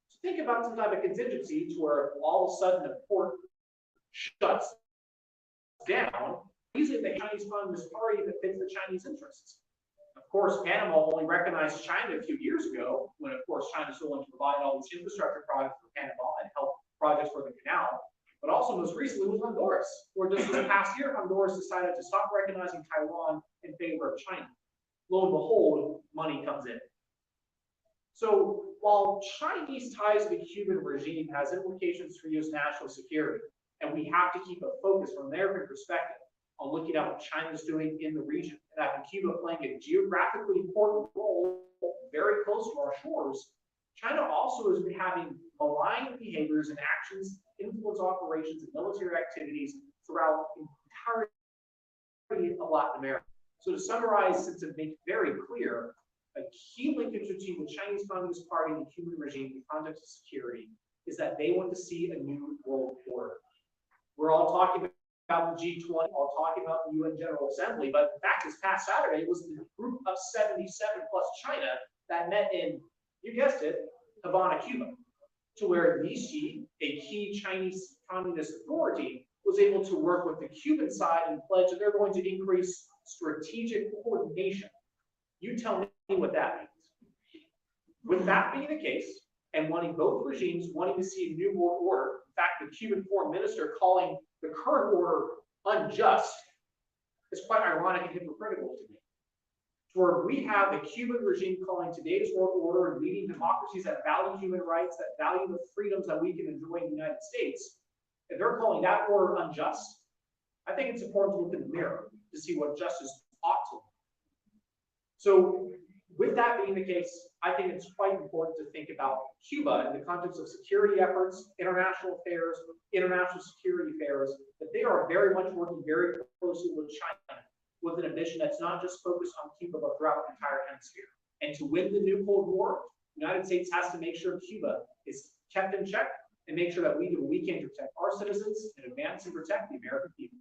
So think about some type of contingency to where all of a sudden the port shuts down, usually the Chinese Communist Party that fits the Chinese interests. Of course, Panama only recognized China a few years ago, when of course China is willing to provide all these infrastructure projects for Panama and help projects for the canal. But also most recently was Honduras, where just this past year, Honduras decided to stop recognizing Taiwan in favor of China. Lo and behold, money comes in. So while Chinese ties to the Cuban regime has implications for U.S. national security, and we have to keep a focus from an American perspective on looking at what China's doing in the region, and having Cuba playing a geographically important role very close to our shores, China also has been having malign behaviors and actions, influence operations and military activities throughout the entirety of Latin America. So to summarize and to make very clear, a key linkage between the Chinese Communist Party and the Cuban regime in the context of security is that they want to see a new world order. We're all talking about the G20, all talking about the UN General Assembly, but in fact, this past Saturday was the group of 77 plus China that met in, you guessed it, Havana, Cuba, to where Vichy, a key Chinese communist authority, was able to work with the Cuban side and pledge that they're going to increase strategic coordination. You tell me what that means. With that being the case, and wanting both regimes wanting to see a new world order, in fact, the Cuban foreign minister calling the current order unjust, is quite ironic and hypocritical to me. Where we have the Cuban regime calling today's world order and leading democracies that value human rights, that value the freedoms that we can enjoy in the United States, if they're calling that order unjust, I think it's important to look in the mirror to see what justice ought to be. So with that being the case, I think it's quite important to think about Cuba in the context of security efforts, international affairs, international security affairs, that they are very much working very closely with China, with an ambition that's not just focused on Cuba, but throughout the entire hemisphere. And to win the new Cold War, the United States has to make sure Cuba is kept in check and make sure that we do what we can to protect our citizens and advance and protect the American people.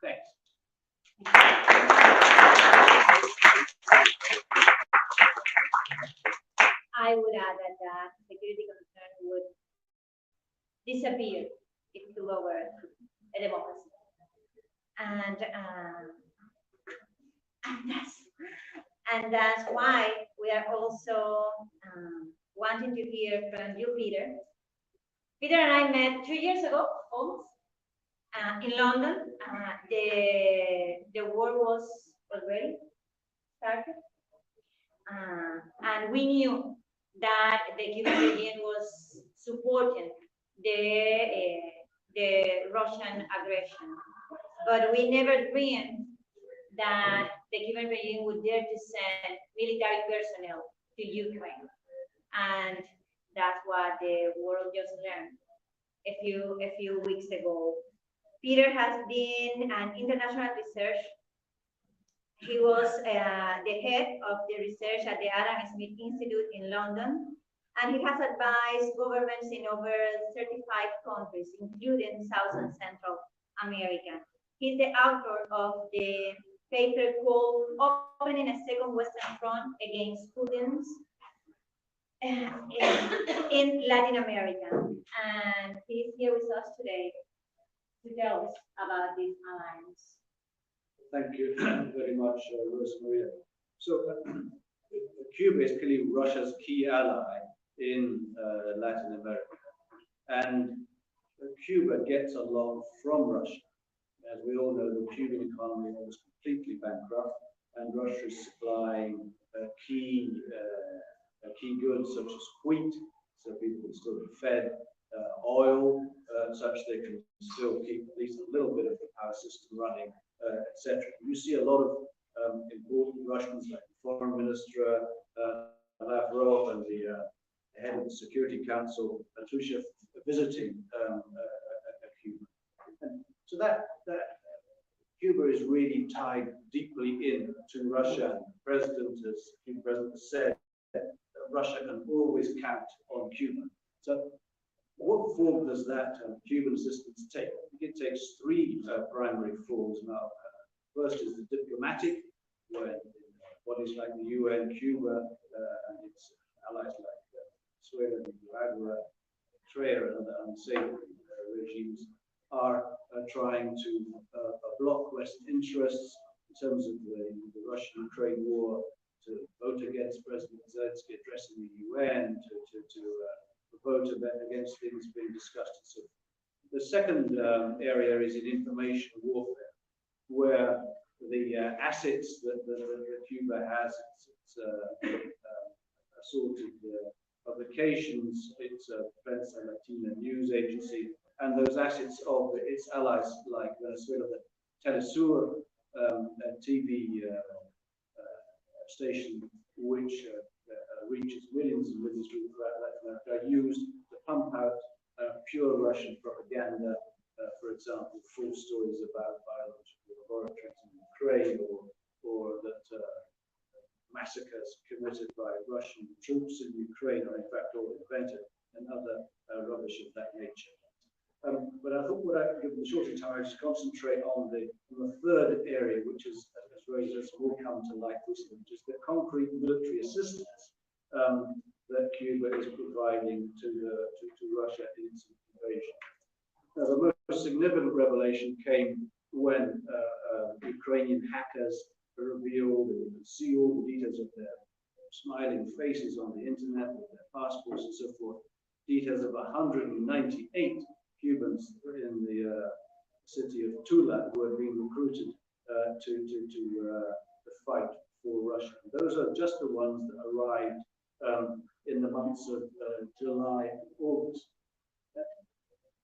Thanks. I would add that security concern would disappear if you lower a democracy. And that's why we are also wanting to hear from you, Peter. Peter and I met 2 years ago, almost, in London. The war was already started. And we knew that the Cuban regime was supporting the Russian aggression. But we never dreamed that the Cuban regime would dare to send military personnel to Ukraine. And that's what the world just learned a few weeks ago. Peter has been an international research. He was the head of the research at the Adam Smith Institute in London, and he has advised governments in over 35 countries, including South and Central America. He's the author of the paper called Opening a Second Western Front Against Putin's in Latin America. And he's here with us today to tell us about this alliance. Thank you very much, Rosa-Maria. So Cuba is clearly Russia's key ally in Latin America. And Cuba gets a lot from Russia. As we all know, the Cuban economy was completely bankrupt and Russia is supplying key goods such as wheat, so people can still be fed, oil, such they can still keep at least a little bit of the power system running, etc. You see a lot of important Russians, like the Foreign Minister Lavrov and the head of the Security Council, Patrushev, visiting Cuba. And so that Cuba is really tied deeply in to Russia. The president, as the Cuban president has said, that Russia can always count on Cuba. So what form does that Cuban assistance take? I think it takes three primary forms now. First is the diplomatic, when bodies like the UN, Cuba, and its allies like Suárez, Nicaragua, Kerry, and unsavory regimes are trying to block Western interests in terms of the Russian-Ukraine war, to vote against President Zelensky addressing the UN, to vote against things being discussed. So the second area is in information warfare, where the assets that Cuba has, its assorted publications, its Prensa Latina news agency, and those assets of its allies like Venezuela, the Telesur TV station, which reaches millions and millions throughout Latin America, are used to pump out pure Russian propaganda, for example, false stories about biological laboratories in Ukraine, or that massacres committed by Russian troops in Ukraine are in fact all invented, and other rubbish of that nature. But I thought, given the shorter time, I just concentrate on the third area, which is, as Rosa's will come to light recently, which is the concrete military assistance that Cuba is providing to Russia in its invasion. Now, the most significant revelation came when Ukrainian hackers revealed, and you can see all the details of their smiling faces on the internet with their passports and so forth, details of 198 Cubans in the city of Tula who had been recruited to fight for Russia. Those are just the ones that arrived in the months of July and August.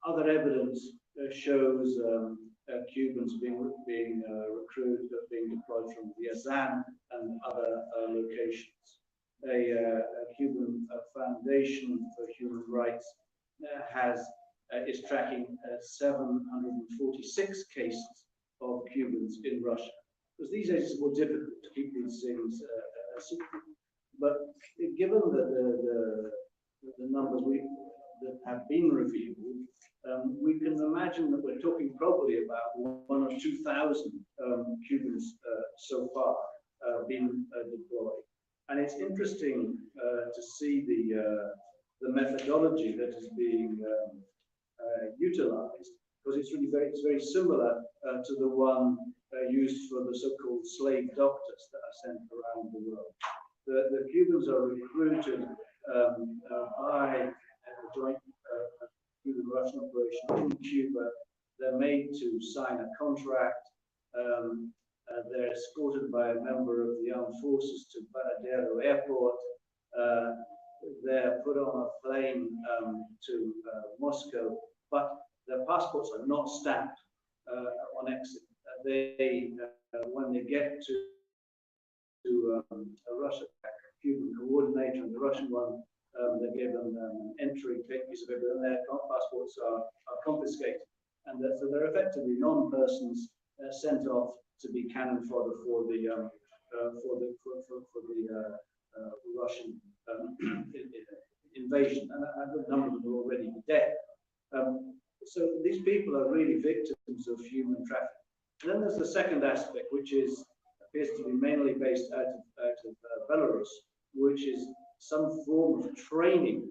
Other evidence shows Cubans being recruited, being deployed from Viazan and other locations. A Cuban Foundation for Human Rights is tracking 746 cases of Cubans in Russia. Because these days it's more difficult to keep these things secret. But given the numbers that have been revealed, we can imagine that we're talking probably about 1,000 or 2,000 Cubans so far being deployed. And it's interesting to see the methodology that is being utilized, because it's very similar to the one used for the so-called slave doctors that are sent around the world. The Cubans are recruited by a joint Cuban-Russian operation in Cuba. They're made to sign a contract. They're escorted by a member of the armed forces to Baradero Airport. They're put on a plane to Moscow, but their passports are not stamped on exit. When they get to Russia, a Cuban coordinator and the Russian one, they're given an entry piece of it, and their passports are confiscated. And so they're effectively non-persons sent off to be cannon fodder for the Russian invasion, and a good number of them are already dead. So these people are really victims of human trafficking. And then there's the second aspect, which appears to be mainly based out of Belarus, which is some form of training,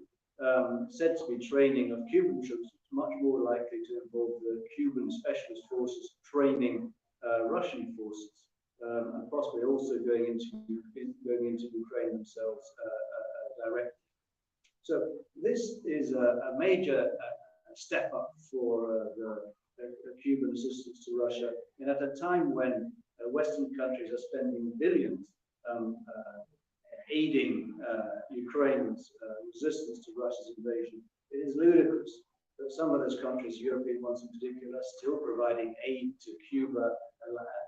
said to be training of Cuban troops, much more likely to involve the Cuban specialist forces training Russian forces, and possibly also going into Ukraine themselves directly. So this is a major step up for the Cuban assistance to Russia, and at a time when Western countries are spending billions aiding Ukraine's resistance to Russia's invasion. It is ludicrous that some of those countries, European ones in particular, are still providing aid to Cuba,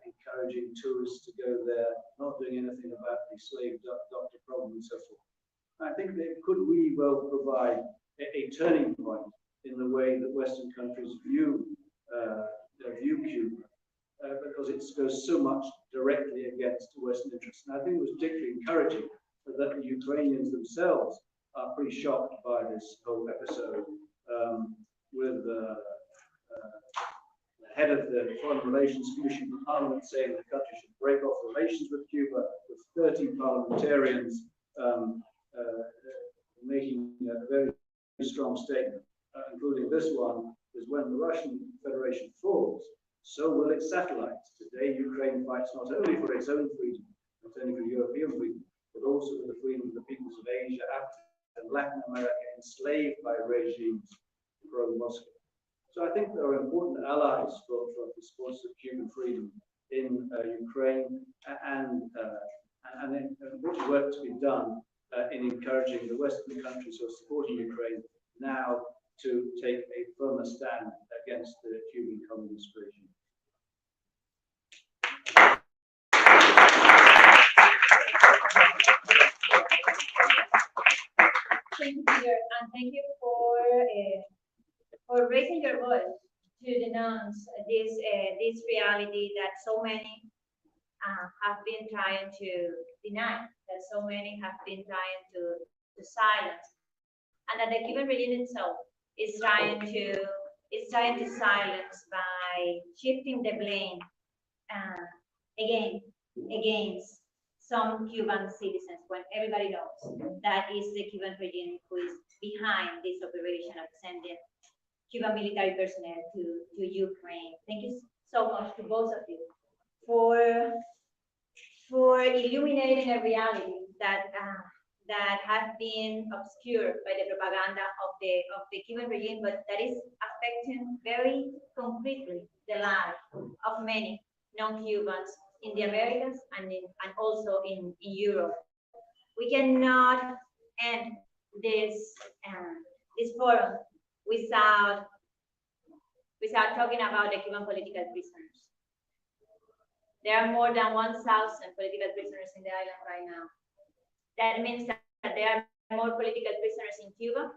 encouraging tourists to go there, not doing anything about the slave doctor problem and so forth. I think they could really well provide a turning point in the way that Western countries view Cuba, because it goes so much directly against Western interests. And I think it was particularly encouraging that the Ukrainians themselves are pretty shocked by this whole episode, with the head of the Foreign Relations Commission for Parliament saying the country should break off relations with Cuba, with 30 parliamentarians making a very strong statement, including this one, is when the Russian Federation falls, so will its satellites. Today, Ukraine fights not only for its own freedom, not only for European freedom, but also for the freedom of the peoples of Asia, Africa, and Latin America enslaved by regimes pro-Moscow. So I think there are important allies for the supporters of Cuban freedom in Ukraine, and important work to be done in encouraging the Western countries who are supporting Ukraine now to take a firmer stand against the Cuban communist regime. Thank you, Peter, and thank you for raising your voice to denounce this reality that so many have been trying to deny, that so many have been trying to silence, and that the Cuban regime itself is trying to silence by shifting the blame against some Cuban citizens, when everybody knows that is the Cuban regime who is behind this operation of sending Cuban military personnel to Ukraine. Thank you so much to both of you for illuminating a reality that has been obscured by the propaganda of the Cuban regime, but that is affecting very concretely the life of many non-Cubans in the Americas and also in Europe. We cannot end this forum without talking about the Cuban political prisoners. There are more than 1,000 political prisoners in the island right now. That means that there are more political prisoners in Cuba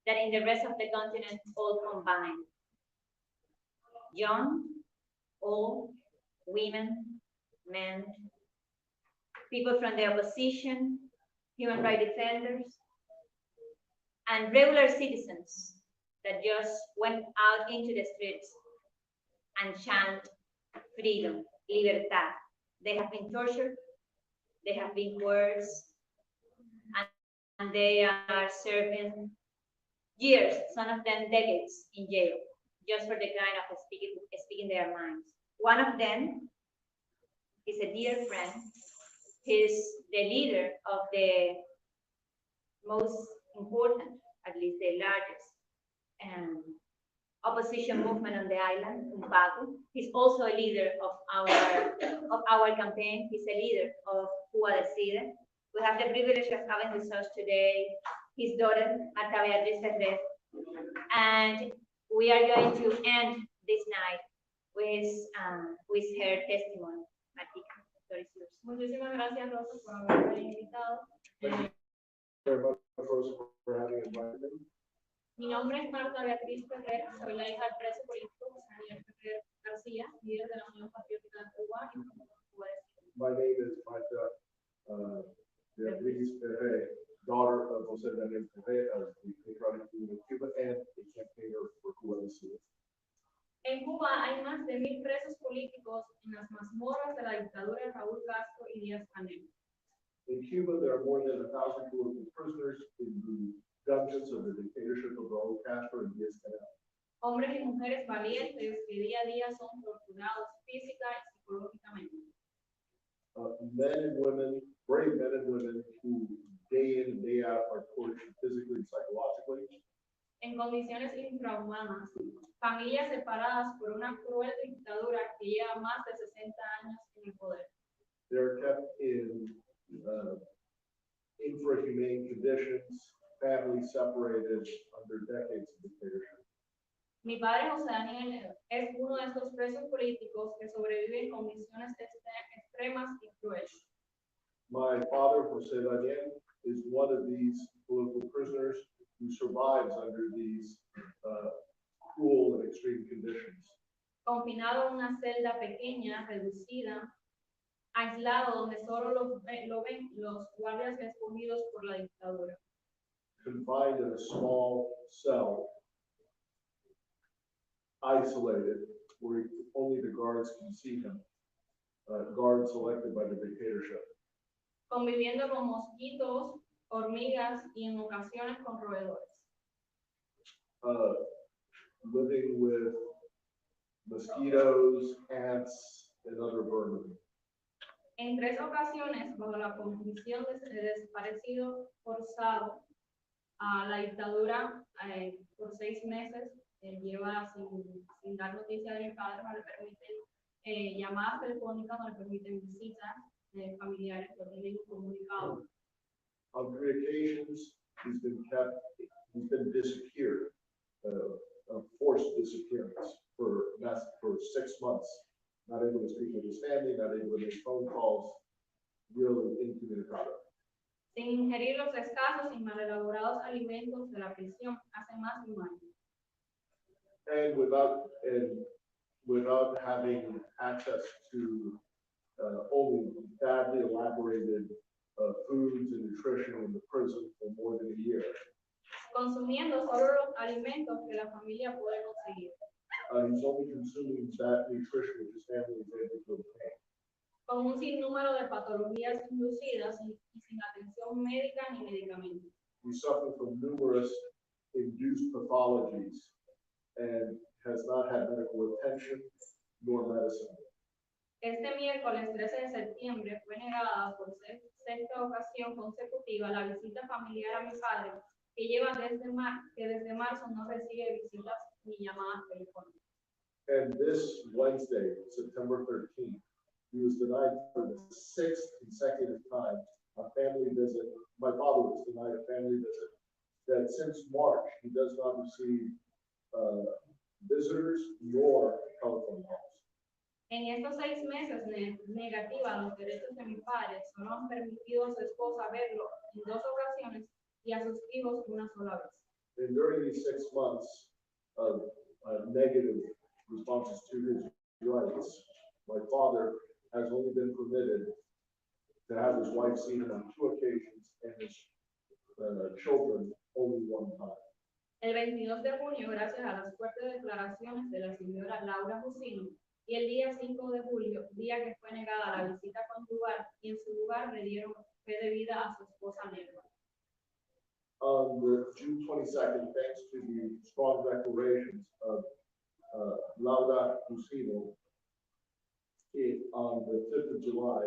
than in the rest of the continent all combined. Young, old, women, men, people from the opposition, human rights defenders, and regular citizens that just went out into the streets and chant freedom, libertad. They have been tortured, they have been coerced, and they are serving years, some of them decades in jail, just for the kind of speaking their minds. One of them is a dear friend. He's the leader of the most important, at least the largest, opposition movement on the island, Umbago. He's also a leader of our campaign. He's a leader of Cuba Decide. We have the privilege of having with us today his daughter, Martha Beatriz Ferrer, and we are going to end this night with her testimony. Martica, the floor is yours. Muchísimas gracias, Rosa, por haberme invitado. Thank you very much, Rosa, for having invited me. Mi nombre es Martha Beatriz Ferrer, soy la hija del preso político José Daniel Ferrer García, líder de la Unión Patriótica de Cuba y promotor de Cuba Decide. My name is Martha Beatriz Ferrer, daughter of José Daniel Ferrer, of the Patriotic Union of Cuba, and a campaigner for Cuba Decide. En Cuba hay más de 1,000 presos políticos en las mazmorras de la dictadura de Raúl Castro y Díaz-Canel. In Cuba, there are more than 1,000 political prisoners in the dungeons of the dictatorship of Raúl Castro and Díaz-Canel. Hombres y mujeres valientes que día a día son torturados física y psicológicamente. Men and women, brave men and women who day in and day out are tortured physically and psychologically. En condiciones infrahumanas, familias separadas por una cruel dictadura que lleva más de 60 años en el poder. They're kept in infrahumane conditions, families separated under decades of dictatorship. Mi padre José Daniel es uno de estos presos políticos que sobreviven en condiciones extremas y crueles. My father, José Daniel, is one of these political prisoners who survives under these cruel and extreme conditions. Confinado en una celda pequeña, reducida, aislado donde solo lo ven los guardias escogidos por la dictadura. Confined in a small cell, isolated, where only the guards can see him, guards selected by the dictatorship. Conviviendo con mosquitos, hormigas y en ocasiones con roedores. Living with mosquitoes, ants, and other vermin. En 3 ocasiones, bajo la condición de desaparecido forzado, a la dictadura por 6 meses, lleva sin dar noticia de mi padre, no le permiten llamadas telefónicas, no le permiten visitas familiares, no tienen comunicado. On 3 occasions, he's been disappeared, a forced disappearance for 6 months. Not able to speak with his family, not able to make phone calls, really incommunicado. Sin ingerir los escasos y mal elaborados alimentos de la prisión hace más de un año. And without having access to only badly elaborated foods and nutrition in the prison for more than a year. Consumiendo solo los alimentos que la familia puede conseguir. He's only consuming that nutrition which his family is able to obtain. Con un sinnúmero de patologías inducidas y sin atención médica ni medicamentos. He's suffering from numerous induced pathologies and has not had medical attention nor medicine. Este miércoles 13 de septiembre fue negada por 6ª ocasión consecutiva la visita familiar a mi padre, que desde marzo no recibe visitas ni llamadas telefónicas. And this Wednesday, September 13th, he was denied for the 6th consecutive time a family visit. My father was denied a family visit. That since March, he does not receive visitors nor telephone calls. En estos 6 meses negativa los derechos de mi padre, solo han permitido a su esposa verlo en 2 ocasiones y a sus hijos una sola vez. And during these 6 months of negative responses to his rights, my father has only been permitted to have his wife seen him on 2 occasions and his children only 1 time. El 22 de junio, gracias a las fuertes declaraciones de la señora Laura Jusino, y el día 5 de julio, día que fue negada la visita conyugal, y en su lugar le dieron fe de vida a su esposa Nelva. On the June 22nd, thanks to the strong declarations of Laura Jusino, on the 5th of July,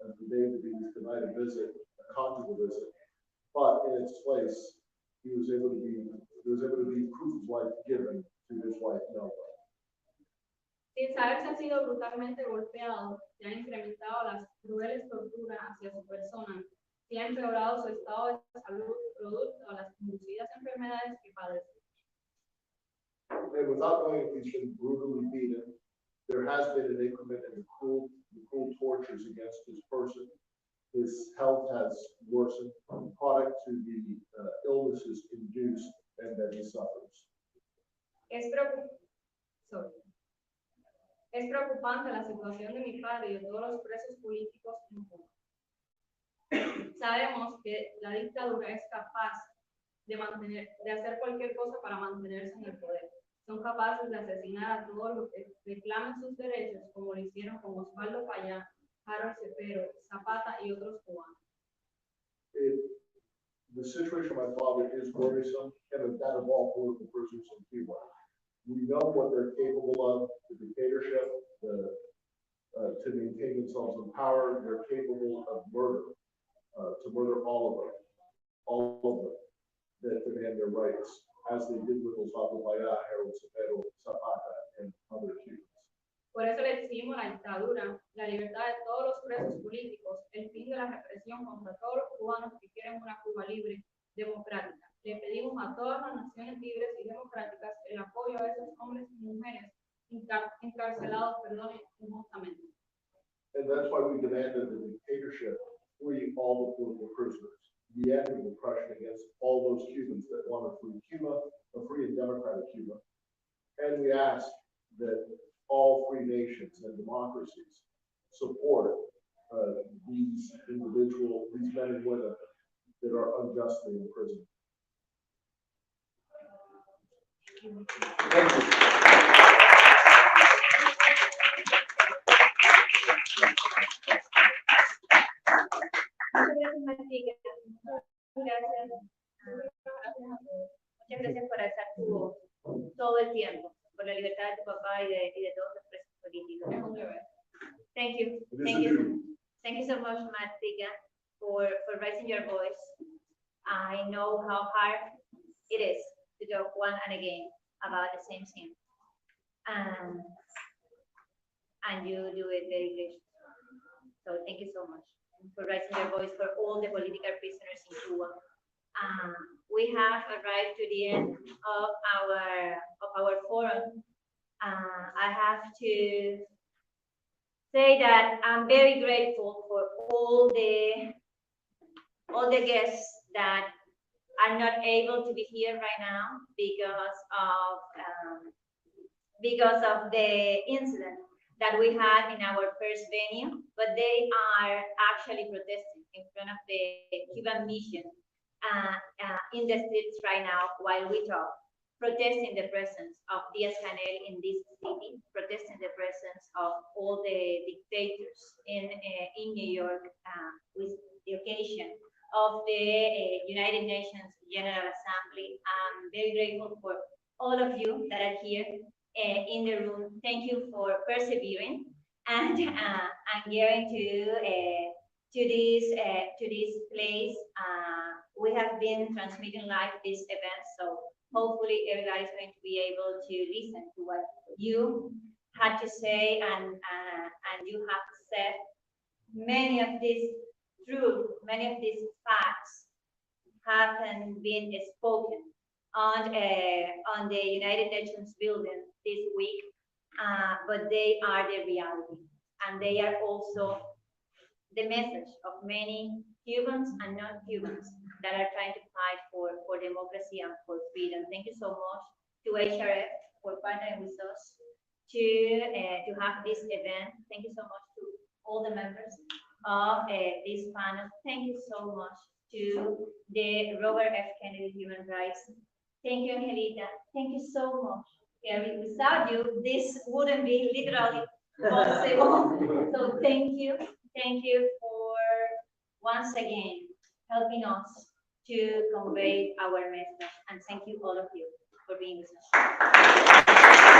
as the day that he was denied a visit, a conjugal visit, but in its place, there was able to be proof of life given to his wife, Nelva. Sin saber si ha sido brutalmente golpeado, se han incrementado las crueles torturas hacia su persona, se ha empeorado su estado de salud producto de las conducidas enfermedades que padece. And without knowing if he's been brutally beaten, there has been an increment in the cruel tortures against his person. His health has worsened, product to the illnesses induced and that he suffers. Es preocupante la situación de mi padre y de todos los presos políticos en Cuba. Sabemos que la dictadura es capaz de hacer cualquier cosa para mantenerse en el poder. Son capaces de asesinar a todos los que reclamen sus derechos, como lo hicieron con Oswaldo Payá, Cepero, Zapata y otros cubanos. The situation of my father is worrisome, and that of all political prisoners in Cuba. We know what they're capable of, the dictatorship, to maintain themselves in power. They're capable of murder, to murder all of them that demand their rights, as they did with Oswaldo Payá, Cepero, Zapata, and other Cubans. Por eso le exigimos la dictadura, la libertad de todos los presos políticos, el fin de la represión contra todos los cubanos que quieren una Cuba libre, democrática. Le pedimos a todas las naciones libres y democráticas el apoyo a esos hombres y mujeres encarcelados, injustamente. And that's why we demanded the dictatorship free all the political prisoners. We ended repression against all those Cubans that want to free Cuba, a free and democratic Cuba. And we asked that all free nations and democracies support these individuals, these men and women that are unjustly imprisoned. Thank you. Muchas gracias por alzar tu voz todo el tiempo, por la libertad de tu papá y de todos los presos políticos. Thank you. Thank you so much, Martha, for raising your voice. I know how hard it is to talk once and again about the same thing. And you do it very graciously. So thank you so much for raising your voice for all the political prisoners in Cuba. We have arrived to the end of our forum. I have to say that I'm very grateful for all the guests that are not able to be here right now because of the incident that we had in our first venue, but they are actually protesting in front of the Cuban mission in the streets right now while we talk, protesting the presence of Díaz-Canel in this city, protesting the presence of all the dictators in New York with the occasion of the United Nations General Assembly. I'm very grateful for all of you that are here in the room. Thank you for persevering and getting to this place. We have been transmitting live this event, so hopefully everybody's going to be able to listen to what you had to say, and you have said many of these truths, many of these facts haven't been spoken on the United Nations building this week, but they are the reality, and they are also the message of many Cubans and non-Cubans that are trying to fight for democracy and for freedom. Thank you so much to HRF for partnering with us to have this event. Thank you so much to all the members of this panel. Thank you so much to the Robert F. Kennedy Human Rights. Thank you, Angelita. Thank you so much, Kerry. Without you, this wouldn't be literally possible. So thank you. Thank you for once again helping us to convey our message. And thank you all of you for being with us.